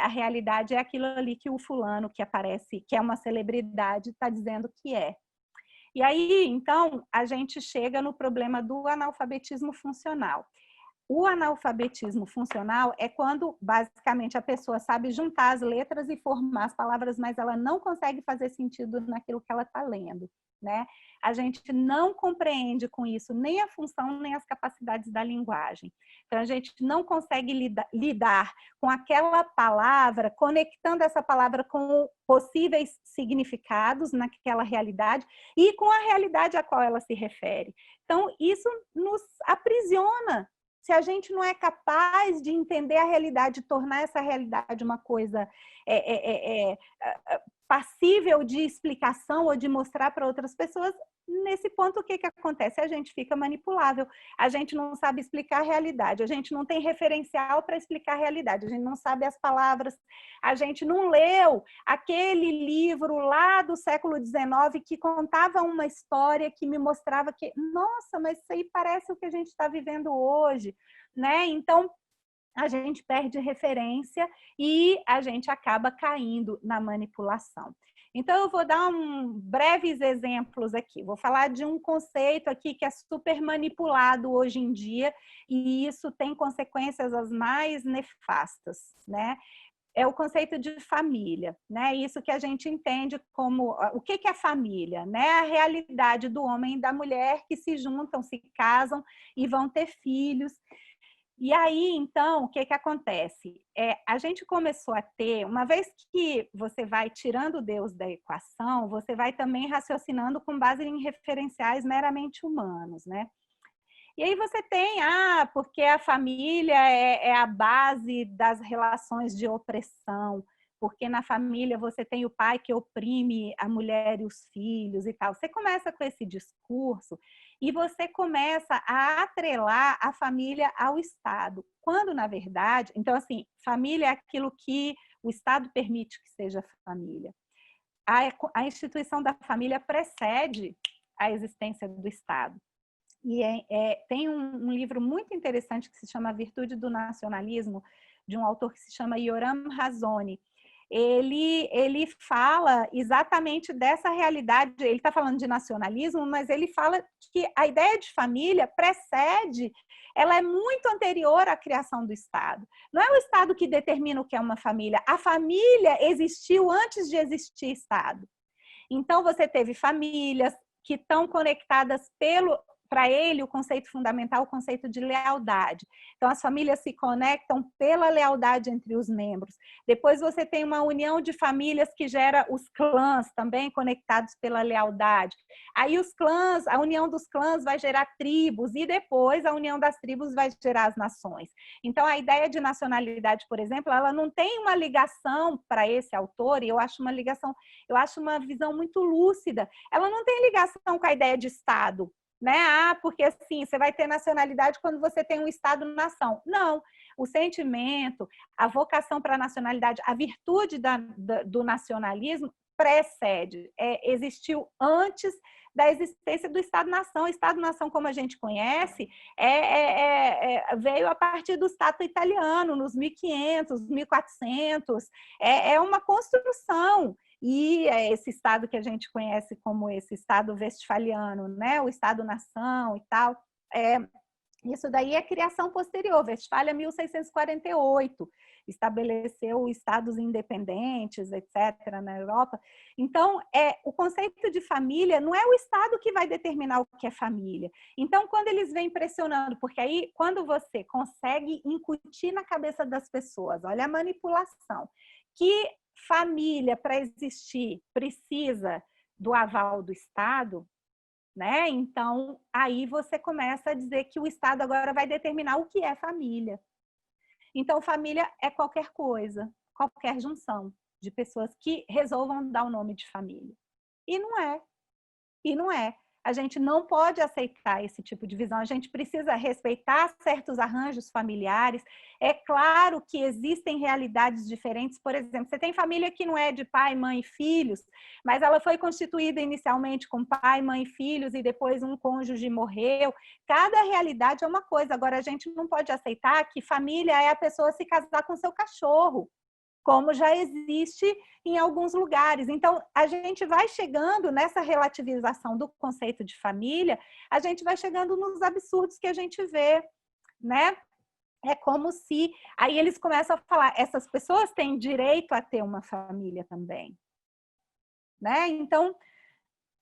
a realidade é aquilo ali que o fulano que aparece, que é uma celebridade, está dizendo que é. E aí, então, a gente chega no problema do analfabetismo funcional. O analfabetismo funcional é quando, basicamente, a pessoa sabe juntar as letras e formar as palavras, mas ela não consegue fazer sentido naquilo que ela está lendo, né? A gente não compreende com isso nem a função, nem as capacidades da linguagem. Então, a gente não consegue lidar com aquela palavra, conectando essa palavra com possíveis significados naquela realidade e com a realidade a qual ela se refere. Então, isso nos aprisiona. Se a gente não é capaz de entender a realidade, tornar essa realidade uma coisa passível de explicação ou de mostrar para outras pessoas, nesse ponto o que acontece? A gente fica manipulável, a gente não sabe explicar a realidade, a gente não tem referencial para explicar a realidade, a gente não sabe as palavras, a gente não leu aquele livro lá do século XIX que contava uma história que me mostrava que, nossa, mas isso aí parece o que a gente está vivendo hoje, né? Então, a gente perde referência e a gente acaba caindo na manipulação. Então, eu vou dar breves exemplos aqui. Vou falar de um conceito aqui que é super manipulado hoje em dia e isso tem consequências as mais nefastas, né? É o conceito de família, né? Isso que a gente entende como o que é família, né? A realidade do homem e da mulher que se juntam, se casam e vão ter filhos. E aí, então, o que acontece? A gente começou a ter, uma vez que você vai tirando Deus da equação, você vai também raciocinando com base em referenciais meramente humanos, né? E aí você tem, porque a família é a base das relações de opressão, porque na família você tem o pai que oprime a mulher e os filhos e tal. Você começa com esse discurso e você começa a atrelar a família ao Estado, quando na verdade, então assim, família é aquilo que o Estado permite que seja família. A instituição da família precede a existência do Estado. E tem um livro muito interessante que se chama A Virtude do Nacionalismo, de um autor que se chama Yoram Hazony. Ele fala exatamente dessa realidade, ele está falando de nacionalismo, mas ele fala que a ideia de família precede, ela é muito anterior à criação do Estado. Não é o Estado que determina o que é uma família, a família existiu antes de existir Estado. Então, você teve famílias que estão conectadas para ele, o conceito fundamental, o conceito de lealdade. Então, as famílias se conectam pela lealdade entre os membros. Depois você tem uma união de famílias que gera os clãs, também conectados pela lealdade. Aí os clãs, a união dos clãs vai gerar tribos, e depois a união das tribos vai gerar as nações. Então, a ideia de nacionalidade, por exemplo, ela não tem uma ligação para esse autor, e eu acho uma visão muito lúcida. Ela não tem ligação com a ideia de Estado, né? Porque assim, você vai ter nacionalidade quando você tem um Estado-nação. Não, o sentimento, a vocação para a nacionalidade, a virtude do nacionalismo precede, existiu antes da existência do Estado-nação. O Estado-nação, como a gente conhece, veio a partir do Stato italiano, nos 1500, 1400. É uma construção. E esse Estado que a gente conhece como esse Estado westfaliano, né? O Estado-nação e tal, isso daí é criação posterior. Westfália, 1648, estabeleceu estados independentes, etc., na Europa. Então, o conceito de família não é o Estado que vai determinar o que é família. Então, quando eles vêm pressionando, porque aí, quando você consegue incutir na cabeça das pessoas, olha a manipulação, que família, para existir, precisa do aval do Estado, né? Então, aí você começa a dizer que o Estado agora vai determinar o que é família. Então, família é qualquer coisa, qualquer junção de pessoas que resolvam dar o nome de família. E não é. E não é. A gente não pode aceitar esse tipo de visão. A gente precisa respeitar certos arranjos familiares. É claro que existem realidades diferentes. Por exemplo, você tem família que não é de pai, mãe e filhos, mas ela foi constituída inicialmente com pai, mãe e filhos e depois um cônjuge morreu. Cada realidade é uma coisa. Agora, a gente não pode aceitar que família é a pessoa se casar com seu cachorro, como já existe em alguns lugares. Então, a gente vai chegando nessa relativização do conceito de família, a gente vai chegando nos absurdos que a gente vê, né? É como se... Aí eles começam a falar, essas pessoas têm direito a ter uma família também, né? Então,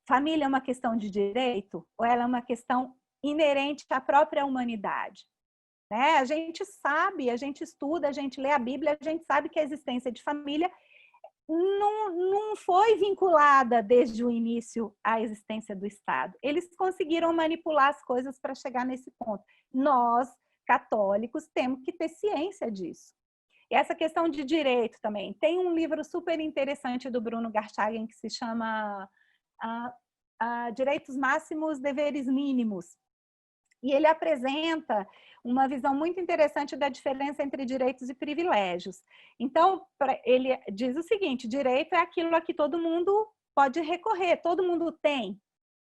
família é uma questão de direito ou ela é uma questão inerente à própria humanidade? Né? A gente sabe, a gente estuda, a gente lê a Bíblia, a gente sabe que a existência de família não foi vinculada desde o início à existência do Estado. Eles conseguiram manipular as coisas para chegar nesse ponto. Nós, católicos, temos que ter ciência disso. E essa questão de direito também. Tem um livro super interessante do Bruno Garchagen que se chama Direitos Máximos, Deveres Mínimos. E ele apresenta uma visão muito interessante da diferença entre direitos e privilégios. Então, ele diz o seguinte, direito é aquilo a que todo mundo pode recorrer, todo mundo tem.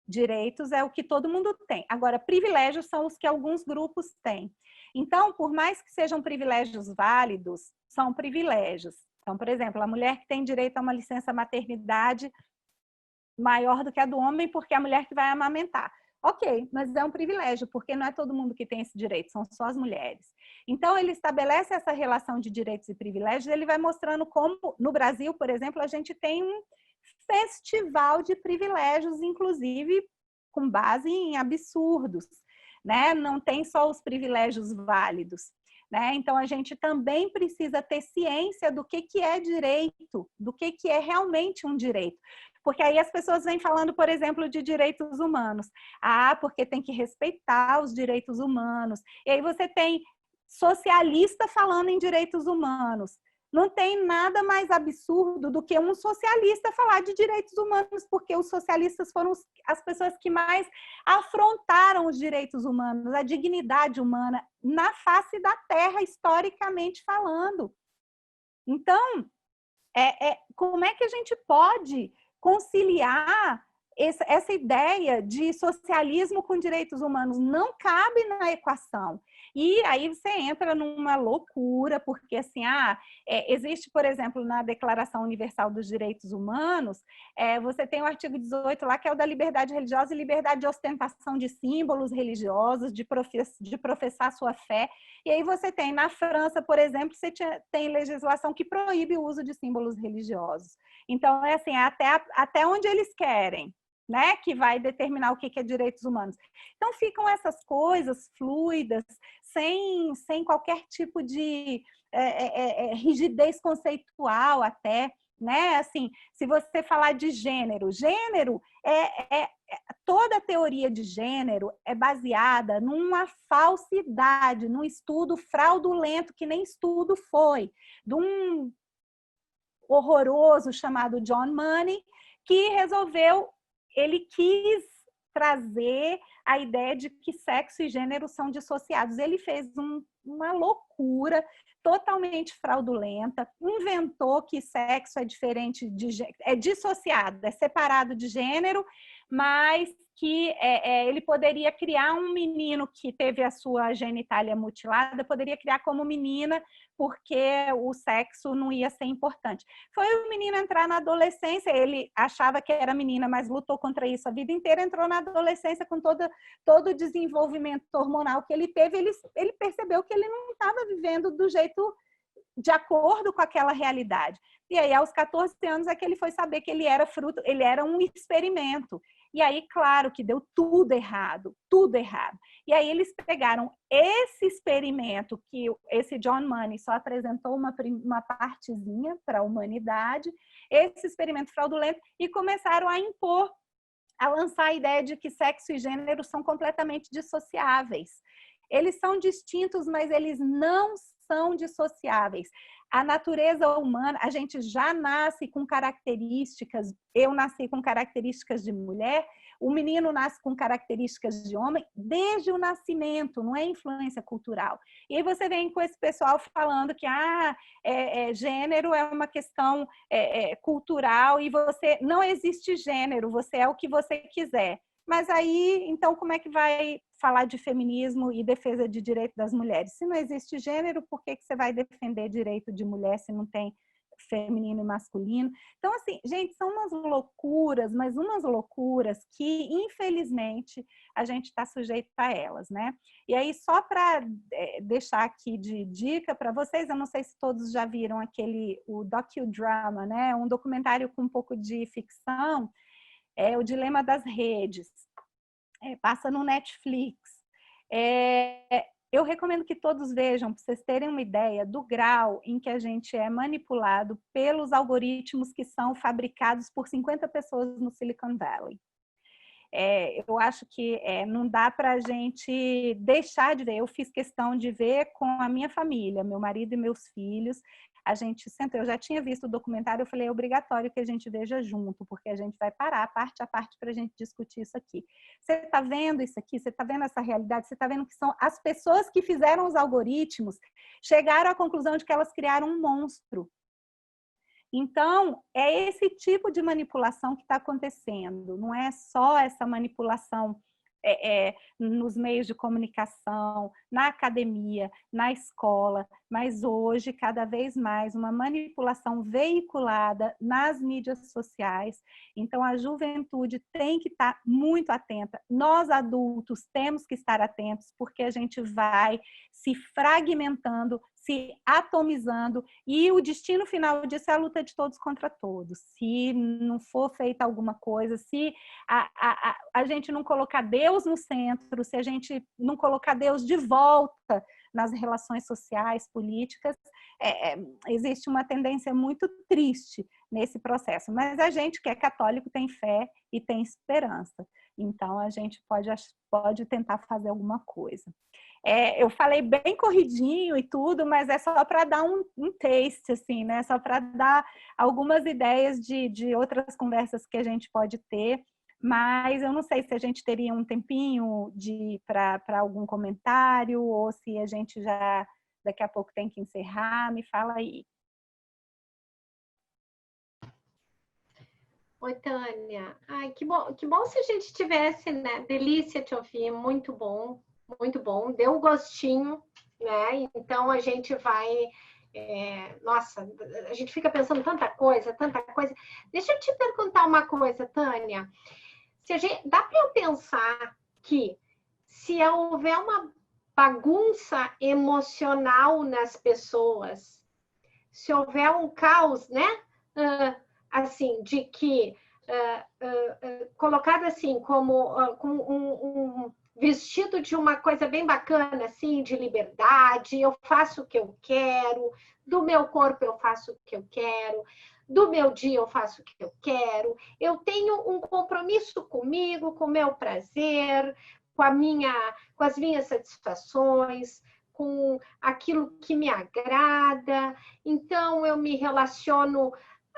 Direitos é o que todo mundo tem. Agora, privilégios são os que alguns grupos têm. Então, por mais que sejam privilégios válidos, são privilégios. Então, por exemplo, a mulher que tem direito a uma licença maternidade maior do que a do homem, porque é a mulher que vai amamentar. Ok, mas é um privilégio, porque não é todo mundo que tem esse direito, são só as mulheres. Então, ele estabelece essa relação de direitos e privilégios, ele vai mostrando como, no Brasil, por exemplo, a gente tem um festival de privilégios, inclusive com base em absurdos, né? Não tem só os privilégios válidos, né? Então, a gente também precisa ter ciência do que é direito, do que é realmente um direito. Porque aí as pessoas vêm falando, por exemplo, de direitos humanos. Ah, porque tem que respeitar os direitos humanos. E aí você tem socialista falando em direitos humanos. Não tem nada mais absurdo do que um socialista falar de direitos humanos, porque os socialistas foram as pessoas que mais afrontaram os direitos humanos, a dignidade humana, na face da terra, historicamente falando. Então, como é que a gente pode conciliar essa ideia de socialismo com direitos humanos? Não cabe na equação. E aí você entra numa loucura, porque assim, existe, por exemplo, na Declaração Universal dos Direitos Humanos, você tem o artigo 18 lá, que é o da liberdade religiosa e liberdade de ostentação de símbolos religiosos, de professar sua fé. E aí você tem, na França, por exemplo, você tem legislação que proíbe o uso de símbolos religiosos. Então, é assim, até onde eles querem, né, que vai determinar o que é direitos humanos. Então, ficam essas coisas fluidas, sem qualquer tipo de rigidez conceitual até, né? Assim, se você falar de gênero toda a teoria de gênero é baseada numa falsidade, num estudo fraudulento, que nem estudo foi, de um horroroso chamado John Money, que ele quis trazer a ideia de que sexo e gênero são dissociados. Ele fez uma loucura totalmente fraudulenta, inventou que sexo é diferente é dissociado, é separado de gênero, mas que ele poderia criar um menino que teve a sua genitália mutilada, poderia criar como menina, porque o sexo não ia ser importante. Foi o menino entrar na adolescência, ele achava que era menina, mas lutou contra isso a vida inteira, entrou na adolescência com todo o desenvolvimento hormonal que ele teve, ele percebeu que ele não estava vivendo do jeito de acordo com aquela realidade. E aí, aos 14 anos, é que ele foi saber que ele era fruto, ele era um experimento. E aí, claro que deu tudo errado, tudo errado. E aí eles pegaram esse experimento, que esse John Money só apresentou uma partezinha para a humanidade, esse experimento fraudulento, e começaram a impor, a lançar a ideia de que sexo e gênero são completamente dissociáveis. Eles são distintos, mas eles não são dissociáveis. A natureza humana, a gente já nasce com características, eu nasci com características de mulher, o menino nasce com características de homem desde o nascimento, não é influência cultural. E aí você vem com esse pessoal falando que gênero é uma questão cultural e você não existe gênero, você é o que você quiser. Mas aí, então, como é que vai falar de feminismo e defesa de direito das mulheres? Se não existe gênero, por que você vai defender direito de mulher se não tem feminino e masculino? Então, assim, gente, são umas loucuras, mas umas loucuras que, infelizmente, a gente está sujeito a elas, né? E aí, só para deixar aqui de dica para vocês, eu não sei se todos já viram o docudrama, né? Um documentário com um pouco de ficção, O Dilema das Redes, passa no Netflix. Eu recomendo que todos vejam, para vocês terem uma ideia do grau em que a gente é manipulado pelos algoritmos que são fabricados por 50 pessoas no Silicon Valley. Eu acho que não dá para a gente deixar de ver. Eu fiz questão de ver com a minha família, meu marido e meus filhos. A gente sentou, eu já tinha visto o documentário, eu falei, é obrigatório que a gente veja junto, porque a gente vai parar parte a parte para a gente discutir isso aqui. Você está vendo isso aqui? Você está vendo essa realidade? Você está vendo que são as pessoas que fizeram os algoritmos, chegaram à conclusão de que elas criaram um monstro. Então, é esse tipo de manipulação que está acontecendo, não é só essa manipulação nos meios de comunicação, na academia, na escola, mas hoje, cada vez mais, uma manipulação veiculada nas mídias sociais. Então, a juventude tem que estar muito atenta. Nós, adultos, temos que estar atentos, porque a gente vai se fragmentando, se atomizando, e o destino final disso é a luta de todos contra todos. Se não for feita alguma coisa, se a gente não colocar Deus no centro, se a gente não colocar Deus de volta nas relações sociais, políticas, existe uma tendência muito triste nesse processo. Mas a gente que é católico tem fé e tem esperança. Então, a gente pode tentar fazer alguma coisa. Eu falei bem corridinho e tudo, mas é só para dar um taste, assim, né? Só para dar algumas ideias de outras conversas que a gente pode ter. Mas eu não sei se a gente teria um tempinho para algum comentário ou se a gente já daqui a pouco tem que encerrar. Me fala aí. Oi, Tânia. Ai, que bom se a gente tivesse, né? Delícia te ouvir, muito bom, deu um gostinho, né? Então a gente vai. Nossa, a gente fica pensando tanta coisa. Deixa eu te perguntar uma coisa, Tânia. Dá para eu pensar que se houver uma bagunça emocional nas pessoas, se houver um caos, né? Assim, de que colocado assim como um vestido de uma coisa bem bacana, assim, de liberdade, eu faço o que eu quero, do meu corpo eu faço o que eu quero, do meu dia eu faço o que eu quero, eu tenho um compromisso comigo, com o meu prazer, com as minhas satisfações, com aquilo que me agrada, então eu me relaciono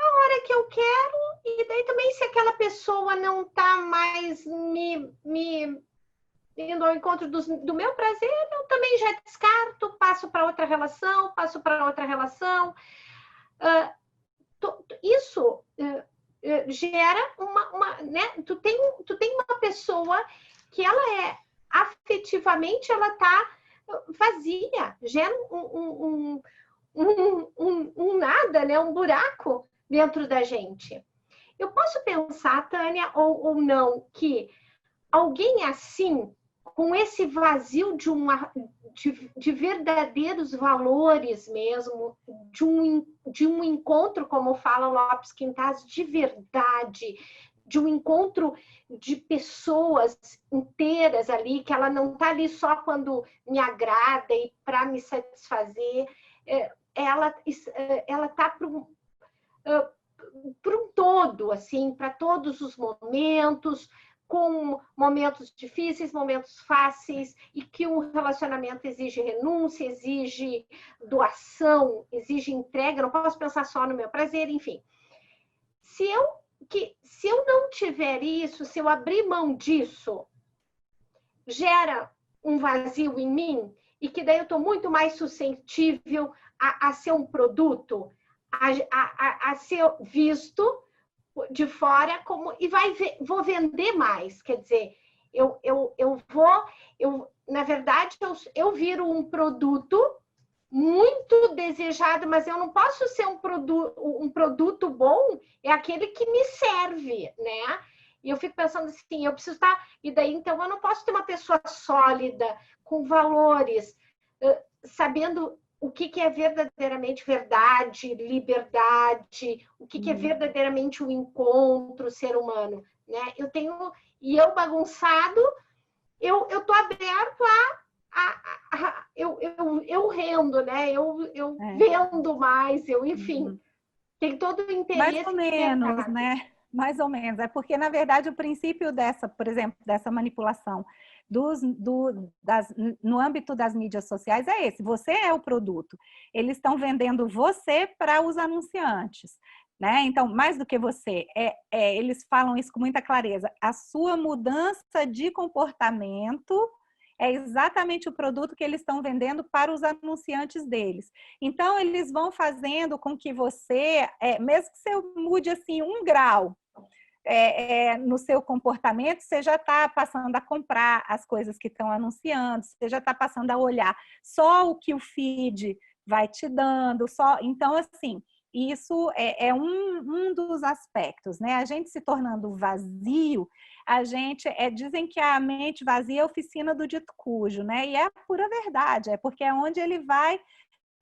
hora que eu quero, e daí também se aquela pessoa não está mais me indo ao encontro do meu prazer, eu também já descarto, passo para outra relação, Isso gera né? Tu tem uma pessoa que ela afetivamente, ela está vazia, gera um nada, né? Um buraco dentro da gente. Eu posso pensar, Tânia, ou não, que alguém assim, com esse vazio de verdadeiros valores mesmo, de um encontro, como fala Lopes Quintas, de verdade, de um encontro de pessoas inteiras ali, que ela não está ali só quando me agrada e para me satisfazer, ela está para um todo, assim, para todos os momentos, com momentos difíceis, momentos fáceis, e que um relacionamento exige renúncia, exige doação, exige entrega, não posso pensar só no meu prazer, enfim. Se eu não tiver isso, se eu abrir mão disso, gera um vazio em mim, e que daí eu estou muito mais suscetível a ser um produto, a ser visto de fora como e vou vender mais, quer dizer, na verdade eu viro um produto muito desejado, mas eu não posso ser um produto bom, é aquele que me serve, né? E eu fico pensando assim, eu preciso estar, e daí então eu não posso ter uma pessoa sólida, com valores, sabendo o que é verdadeiramente verdade, liberdade, o que é verdadeiramente o encontro, o ser humano, né? Eu bagunçado, eu estou aberto eu rendo, né? Eu vendo mais, enfim, tem todo o interesse. Mais ou menos, né? Mais ou menos. É porque, na verdade, o princípio dessa, por exemplo, dessa manipulação no âmbito das mídias sociais é esse: você é o produto. Eles estão vendendo você para os anunciantes, né? Então, mais do que você, eles falam isso com muita clareza. A sua mudança de comportamento é exatamente o produto que eles estão vendendo para os anunciantes deles. Então, eles vão fazendo com que você, mesmo que você mude assim 1 grau no seu comportamento, você já está passando a comprar as coisas que estão anunciando, você já está passando a olhar só o que o feed vai te dando. Então, assim, isso é um dos aspectos, né? A gente se tornando vazio, dizem que a mente vazia é a oficina do dito cujo, né? E é a pura verdade, porque é onde ele vai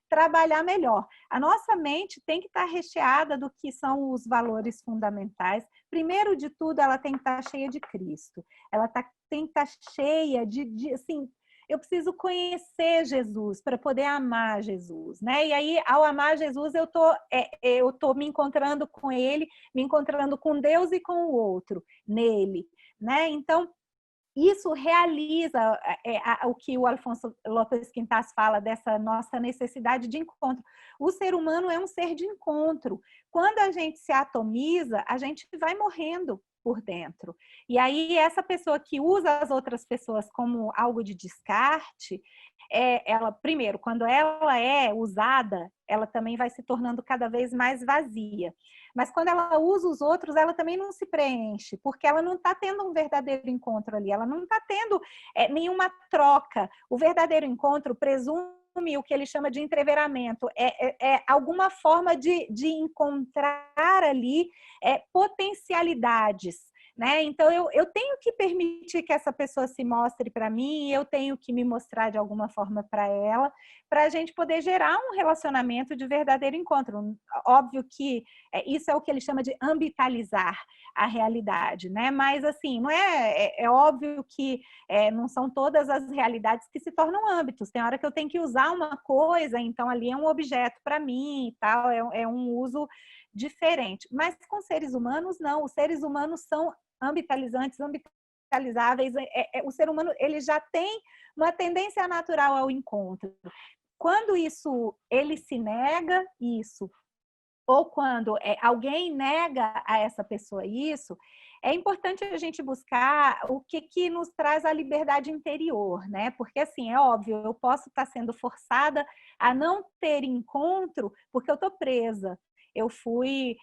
trabalhar melhor. A nossa mente tem que estar recheada do que são os valores fundamentais. Primeiro de tudo, ela tem que estar cheia de Cristo. Ela tem que estar cheia assim, eu preciso conhecer Jesus para poder amar Jesus, né? E aí, ao amar Jesus, eu tô me encontrando com Ele, me encontrando com Deus e com o outro, nele, né? Então, isso realiza o que o Alfonso Lopes Quintas fala dessa nossa necessidade de encontro. O ser humano é um ser de encontro. Quando a gente se atomiza, a gente vai morrendo por dentro. E aí, essa pessoa que usa as outras pessoas como algo de descarte, ela, primeiro, quando ela é usada, ela também vai se tornando cada vez mais vazia. Mas quando ela usa os outros, ela também não se preenche, porque ela não está tendo um verdadeiro encontro ali, ela não está tendo nenhuma troca. O verdadeiro encontro presume o que ele chama de entreveramento, alguma forma de encontrar ali potencialidades, né? Então, eu tenho que permitir que essa pessoa se mostre para mim, eu tenho que me mostrar de alguma forma para ela, para a gente poder gerar um relacionamento de verdadeiro encontro. Óbvio que isso é o que ele chama de ambitalizar a realidade, né? Mas, assim, não é óbvio que não são todas as realidades que se tornam âmbitos. Tem hora que eu tenho que usar uma coisa, então ali é um objeto para mim e tal, é um uso diferente. Mas com seres humanos, não. Os seres humanos são ambitalizantes, ambitalizáveis. O ser humano, ele já tem uma tendência natural ao encontro. Quando ele se nega isso ou quando alguém nega a essa pessoa isso, é importante a gente buscar o que nos traz a liberdade interior, né? Porque, assim, é óbvio, eu posso estar sendo forçada a não ter encontro porque eu estou presa. Eu fui,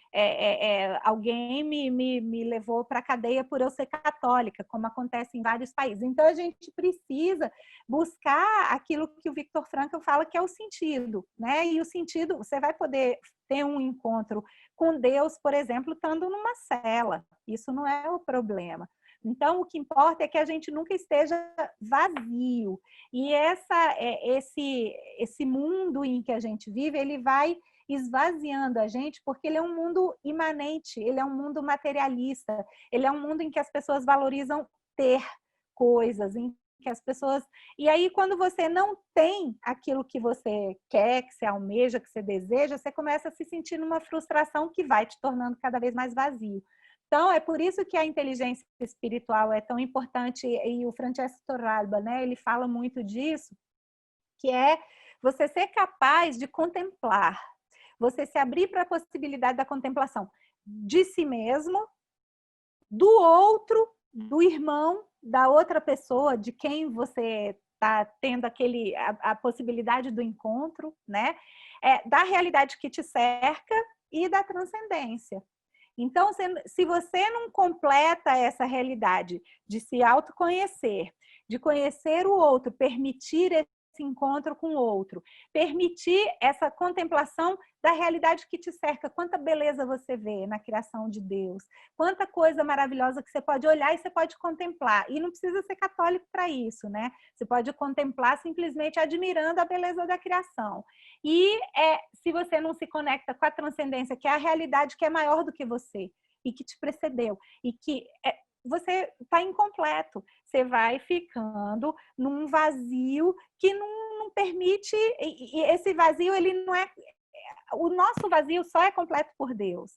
alguém me levou para a cadeia por eu ser católica, como acontece em vários países. Então, a gente precisa buscar aquilo que o Viktor Frankl fala que é o sentido, né? E o sentido, você vai poder ter um encontro com Deus, por exemplo, estando numa cela. Isso não é o problema. Então, o que importa é que a gente nunca esteja vazio. E esse mundo em que a gente vive, ele vai esvaziando a gente, porque ele é um mundo imanente, ele é um mundo materialista, ele é um mundo em que as pessoas valorizam ter coisas, em que as pessoas... E aí, quando você não tem aquilo que você quer, que você almeja, que você deseja, você começa a se sentir numa frustração que vai te tornando cada vez mais vazio. Então, é por isso que a inteligência espiritual é tão importante, e o Francesco Torralba, né, ele fala muito disso, que é você ser capaz de contemplar, você se abrir para a possibilidade da contemplação de si mesmo, do outro, do irmão, da outra pessoa, de quem você está tendo a possibilidade do encontro, né? Da realidade que te cerca e da transcendência. Então, se você não completa essa realidade de se autoconhecer, de conhecer o outro, permitir esse encontro com o outro, permitir essa contemplação da realidade que te cerca, quanta beleza você vê na criação de Deus, quanta coisa maravilhosa que você pode olhar e você pode contemplar. E não precisa ser católico para isso, né? Você pode contemplar simplesmente admirando a beleza da criação. E se você não se conecta com a transcendência, que é a realidade que é maior do que você e que te precedeu, e que você está incompleto, você vai ficando num vazio que não permite, e esse vazio, ele não é, o nosso vazio só é completo por Deus.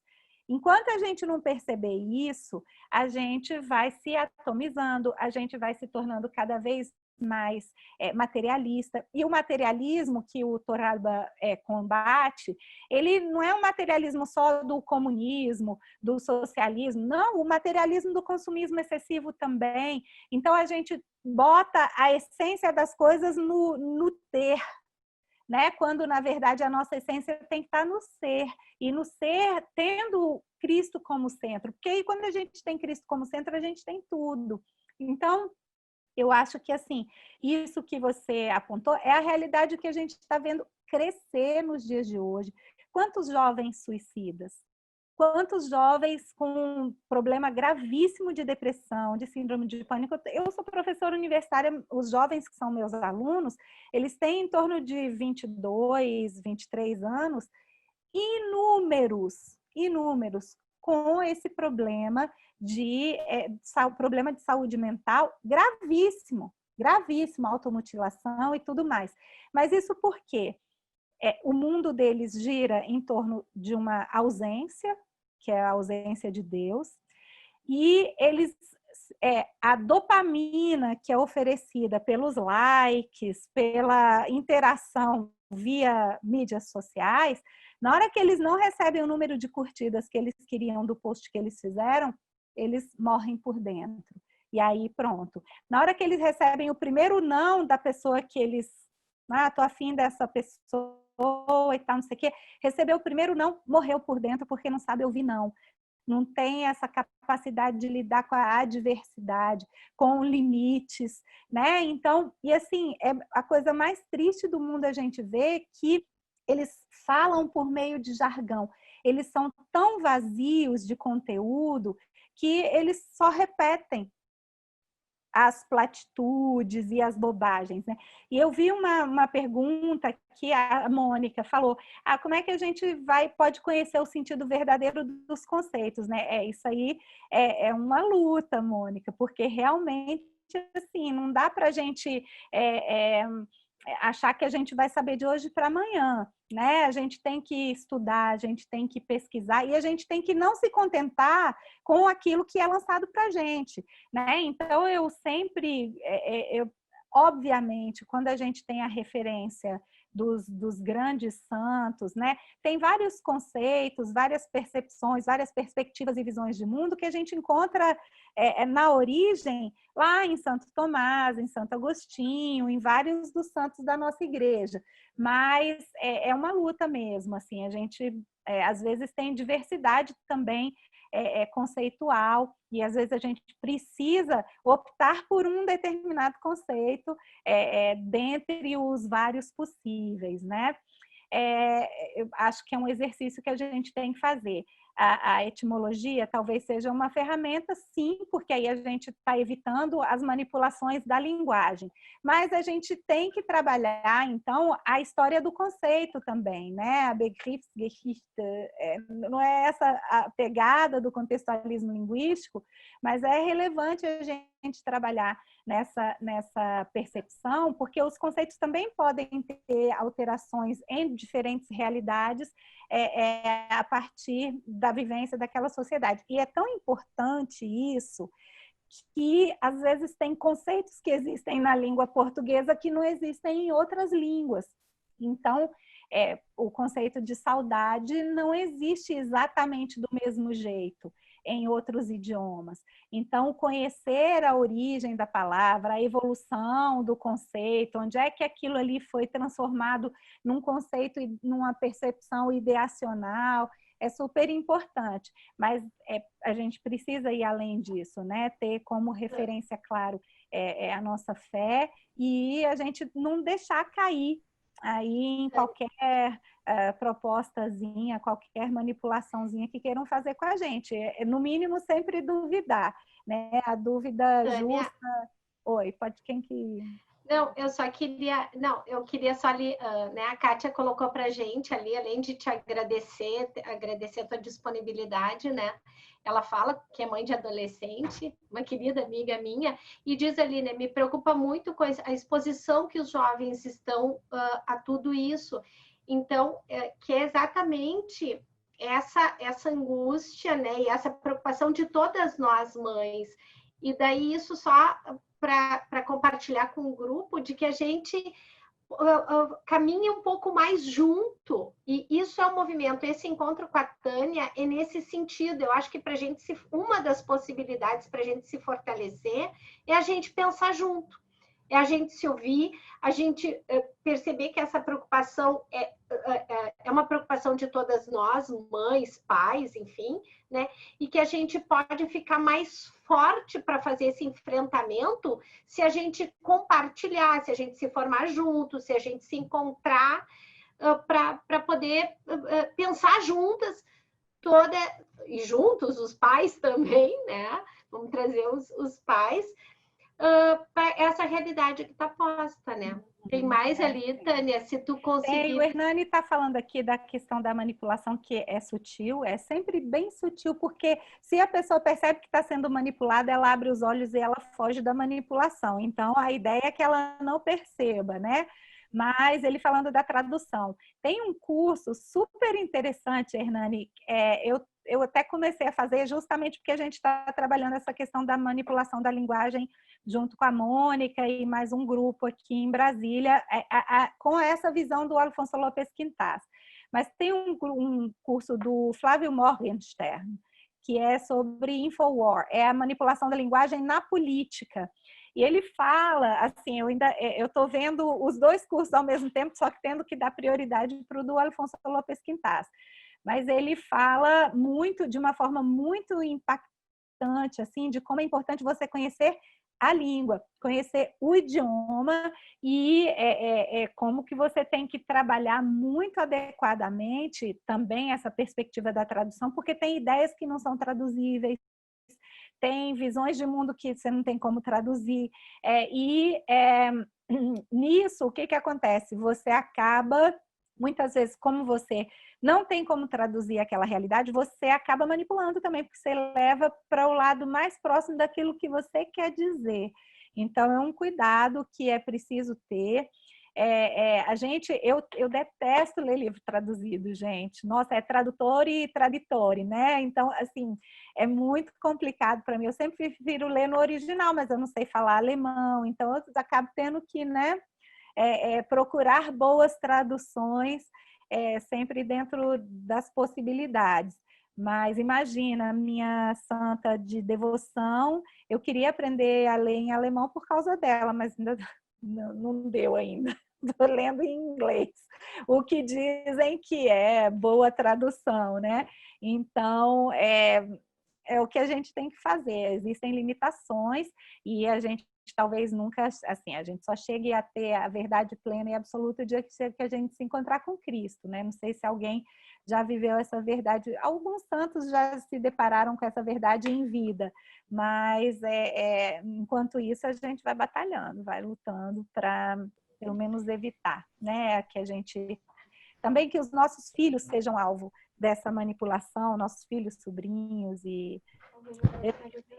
Enquanto a gente não perceber isso, a gente vai se atomizando, a gente vai se tornando cada vez mais materialista. E o materialismo que o Torralba combate, ele não é um materialismo só do comunismo, do socialismo, não, o materialismo do consumismo excessivo também. Então, a gente bota a essência das coisas no ter, né? Quando, na verdade, a nossa essência tem que estar no ser, e no ser tendo Cristo como centro, porque aí quando a gente tem Cristo como centro, a gente tem tudo. Então, eu acho que, assim, isso que você apontou é a realidade que a gente está vendo crescer nos dias de hoje. Quantos jovens suicidas? Quantos jovens com um problema gravíssimo de depressão, de síndrome de pânico? Eu sou professora universitária, os jovens que são meus alunos, eles têm em torno de 22, 23 anos, inúmeros, com esse problema problema de saúde mental gravíssimo, automutilação e tudo mais. Mas isso por quê? O mundo deles gira em torno de uma ausência, que é a ausência de Deus, e eles, a dopamina que é oferecida pelos likes, pela interação via mídias sociais, na hora que eles não recebem o número de curtidas que eles queriam do post que eles fizeram, eles morrem por dentro. E aí, pronto. Na hora que eles recebem o primeiro não da pessoa que eles... tô afim dessa pessoa e tal, não sei o quê. Recebeu o primeiro não, morreu por dentro porque não sabe ouvir não. Não tem essa capacidade de lidar com a adversidade, com limites, né? Então, e assim, é a coisa mais triste do mundo a gente ver que eles falam por meio de jargão. Eles são tão vazios de conteúdo que eles só repetem as platitudes e as bobagens, né? E eu vi uma pergunta que a Mônica falou, como é que a gente pode conhecer o sentido verdadeiro dos conceitos, né? Isso aí é uma luta, Mônica, porque realmente, assim, não dá para a gente achar que a gente vai saber de hoje para amanhã, né? A gente tem que estudar, a gente tem que pesquisar e a gente tem que não se contentar com aquilo que é lançado para a gente, né? Então, eu sempre obviamente, quando a gente tem a referência dos grandes santos, né? Tem vários conceitos, várias percepções, várias perspectivas e visões de mundo que a gente encontra na origem lá em Santo Tomás, em Santo Agostinho, em vários dos santos da nossa igreja. Mas é uma luta mesmo, assim, a gente às vezes tem diversidade também conceitual, e às vezes a gente precisa optar por um determinado conceito dentre os vários possíveis, né? Eu acho que é um exercício que a gente tem que fazer. A etimologia talvez seja uma ferramenta, sim, porque aí a gente está evitando as manipulações da linguagem. Mas a gente tem que trabalhar, então, a história do conceito também, né? A Begriffsgeschichte, não é essa a pegada do contextualismo linguístico, mas é relevante a gente trabalhar nessa percepção, porque os conceitos também podem ter alterações em diferentes realidades a partir da vivência daquela sociedade. E é tão importante isso que, às vezes, tem conceitos que existem na língua portuguesa que não existem em outras línguas. Então, o conceito de saudade não existe exatamente do mesmo jeito em outros idiomas. Então, conhecer a origem da palavra, a evolução do conceito, onde é que aquilo ali foi transformado num conceito e numa percepção ideacional, é super importante. Mas a gente precisa ir além disso, né? Ter como referência, claro, a nossa fé e a gente não deixar cair aí em qualquer propostazinha, qualquer manipulaçãozinha que queiram fazer com a gente. No mínimo, sempre duvidar, né? A dúvida Tânia, justa... Oi, pode quem que... Não, eu só queria. Não, eu queria só ali, né? A Kátia colocou para a gente ali, além de te agradecer a tua disponibilidade, né? Ela fala que é mãe de adolescente, uma querida amiga minha, e diz ali, né? Me preocupa muito com a exposição que os jovens estão a tudo isso. Então, que é exatamente essa angústia, né? E essa preocupação de todas nós mães. E daí isso só para compartilhar com o grupo de que a gente caminha um pouco mais junto, e isso é um movimento. Esse encontro com a Tânia é nesse sentido. Eu acho que para a gente uma das possibilidades para a gente se fortalecer é a gente pensar junto, é a gente se ouvir, a gente perceber que essa preocupação é uma preocupação de todas nós, mães, pais, enfim, né? E que a gente pode ficar mais forte para fazer esse enfrentamento se a gente compartilhar, se a gente se formar junto, se a gente se encontrar para poder pensar juntas, e juntos os pais também, né? Vamos trazer os pais para essa realidade que está posta, né? Tem mais ali, Tânia, se tu conseguir... O Hernani está falando aqui da questão da manipulação, que é sutil, é sempre bem sutil, porque se a pessoa percebe que está sendo manipulada, ela abre os olhos e ela foge da manipulação. Então, a ideia é que ela não perceba, né? Mas ele falando da tradução. Tem um curso super interessante, Hernani, eu até comecei a fazer justamente porque a gente está trabalhando essa questão da manipulação da linguagem junto com a Mônica e mais um grupo aqui em Brasília, com essa visão do Alfonso Lopes Quintas. Mas tem um curso do Flávio Morgenstern, que é sobre Infowar, é a manipulação da linguagem na política. E ele fala, assim, eu estou vendo os dois cursos ao mesmo tempo, só que tendo que dar prioridade para o do Alfonso Lopes Quintas. Mas ele fala muito, de uma forma muito impactante, assim, de como é importante você conhecer a língua, conhecer o idioma e como que você tem que trabalhar muito adequadamente também essa perspectiva da tradução, porque tem ideias que não são traduzíveis, tem visões de mundo que você não tem como traduzir, nisso, o que que acontece? Você acaba, muitas vezes, como você não tem como traduzir aquela realidade, você acaba manipulando também, porque você leva para o lado mais próximo daquilo que você quer dizer. Então, é um cuidado que é preciso ter. Eu detesto ler livro traduzido, gente. Nossa, é tradutor e traditore, né? Então, assim, é muito complicado para mim. Eu sempre prefiro ler no original, mas eu não sei falar alemão, então eu acabo tendo que, né, procurar boas traduções, sempre dentro das possibilidades. Mas imagina, a minha santa de devoção, eu queria aprender a ler em alemão por causa dela, mas ainda não deu ainda. Estou lendo em inglês, o que dizem que é boa tradução, né? Então, é o que a gente tem que fazer. Existem limitações e a gente talvez nunca, assim, a gente só chegue a ter a verdade plena e absoluta o dia que a gente se encontrar com Cristo, né? Não sei se alguém já viveu essa verdade. Alguns santos já se depararam com essa verdade em vida, mas enquanto isso a gente vai batalhando, vai lutando para pelo menos evitar, né? Que a gente também que os nossos filhos sejam alvo dessa manipulação, nossos filhos, sobrinhos e é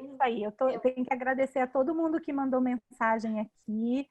isso aí. Eu tenho que agradecer a todo mundo que mandou mensagem aqui.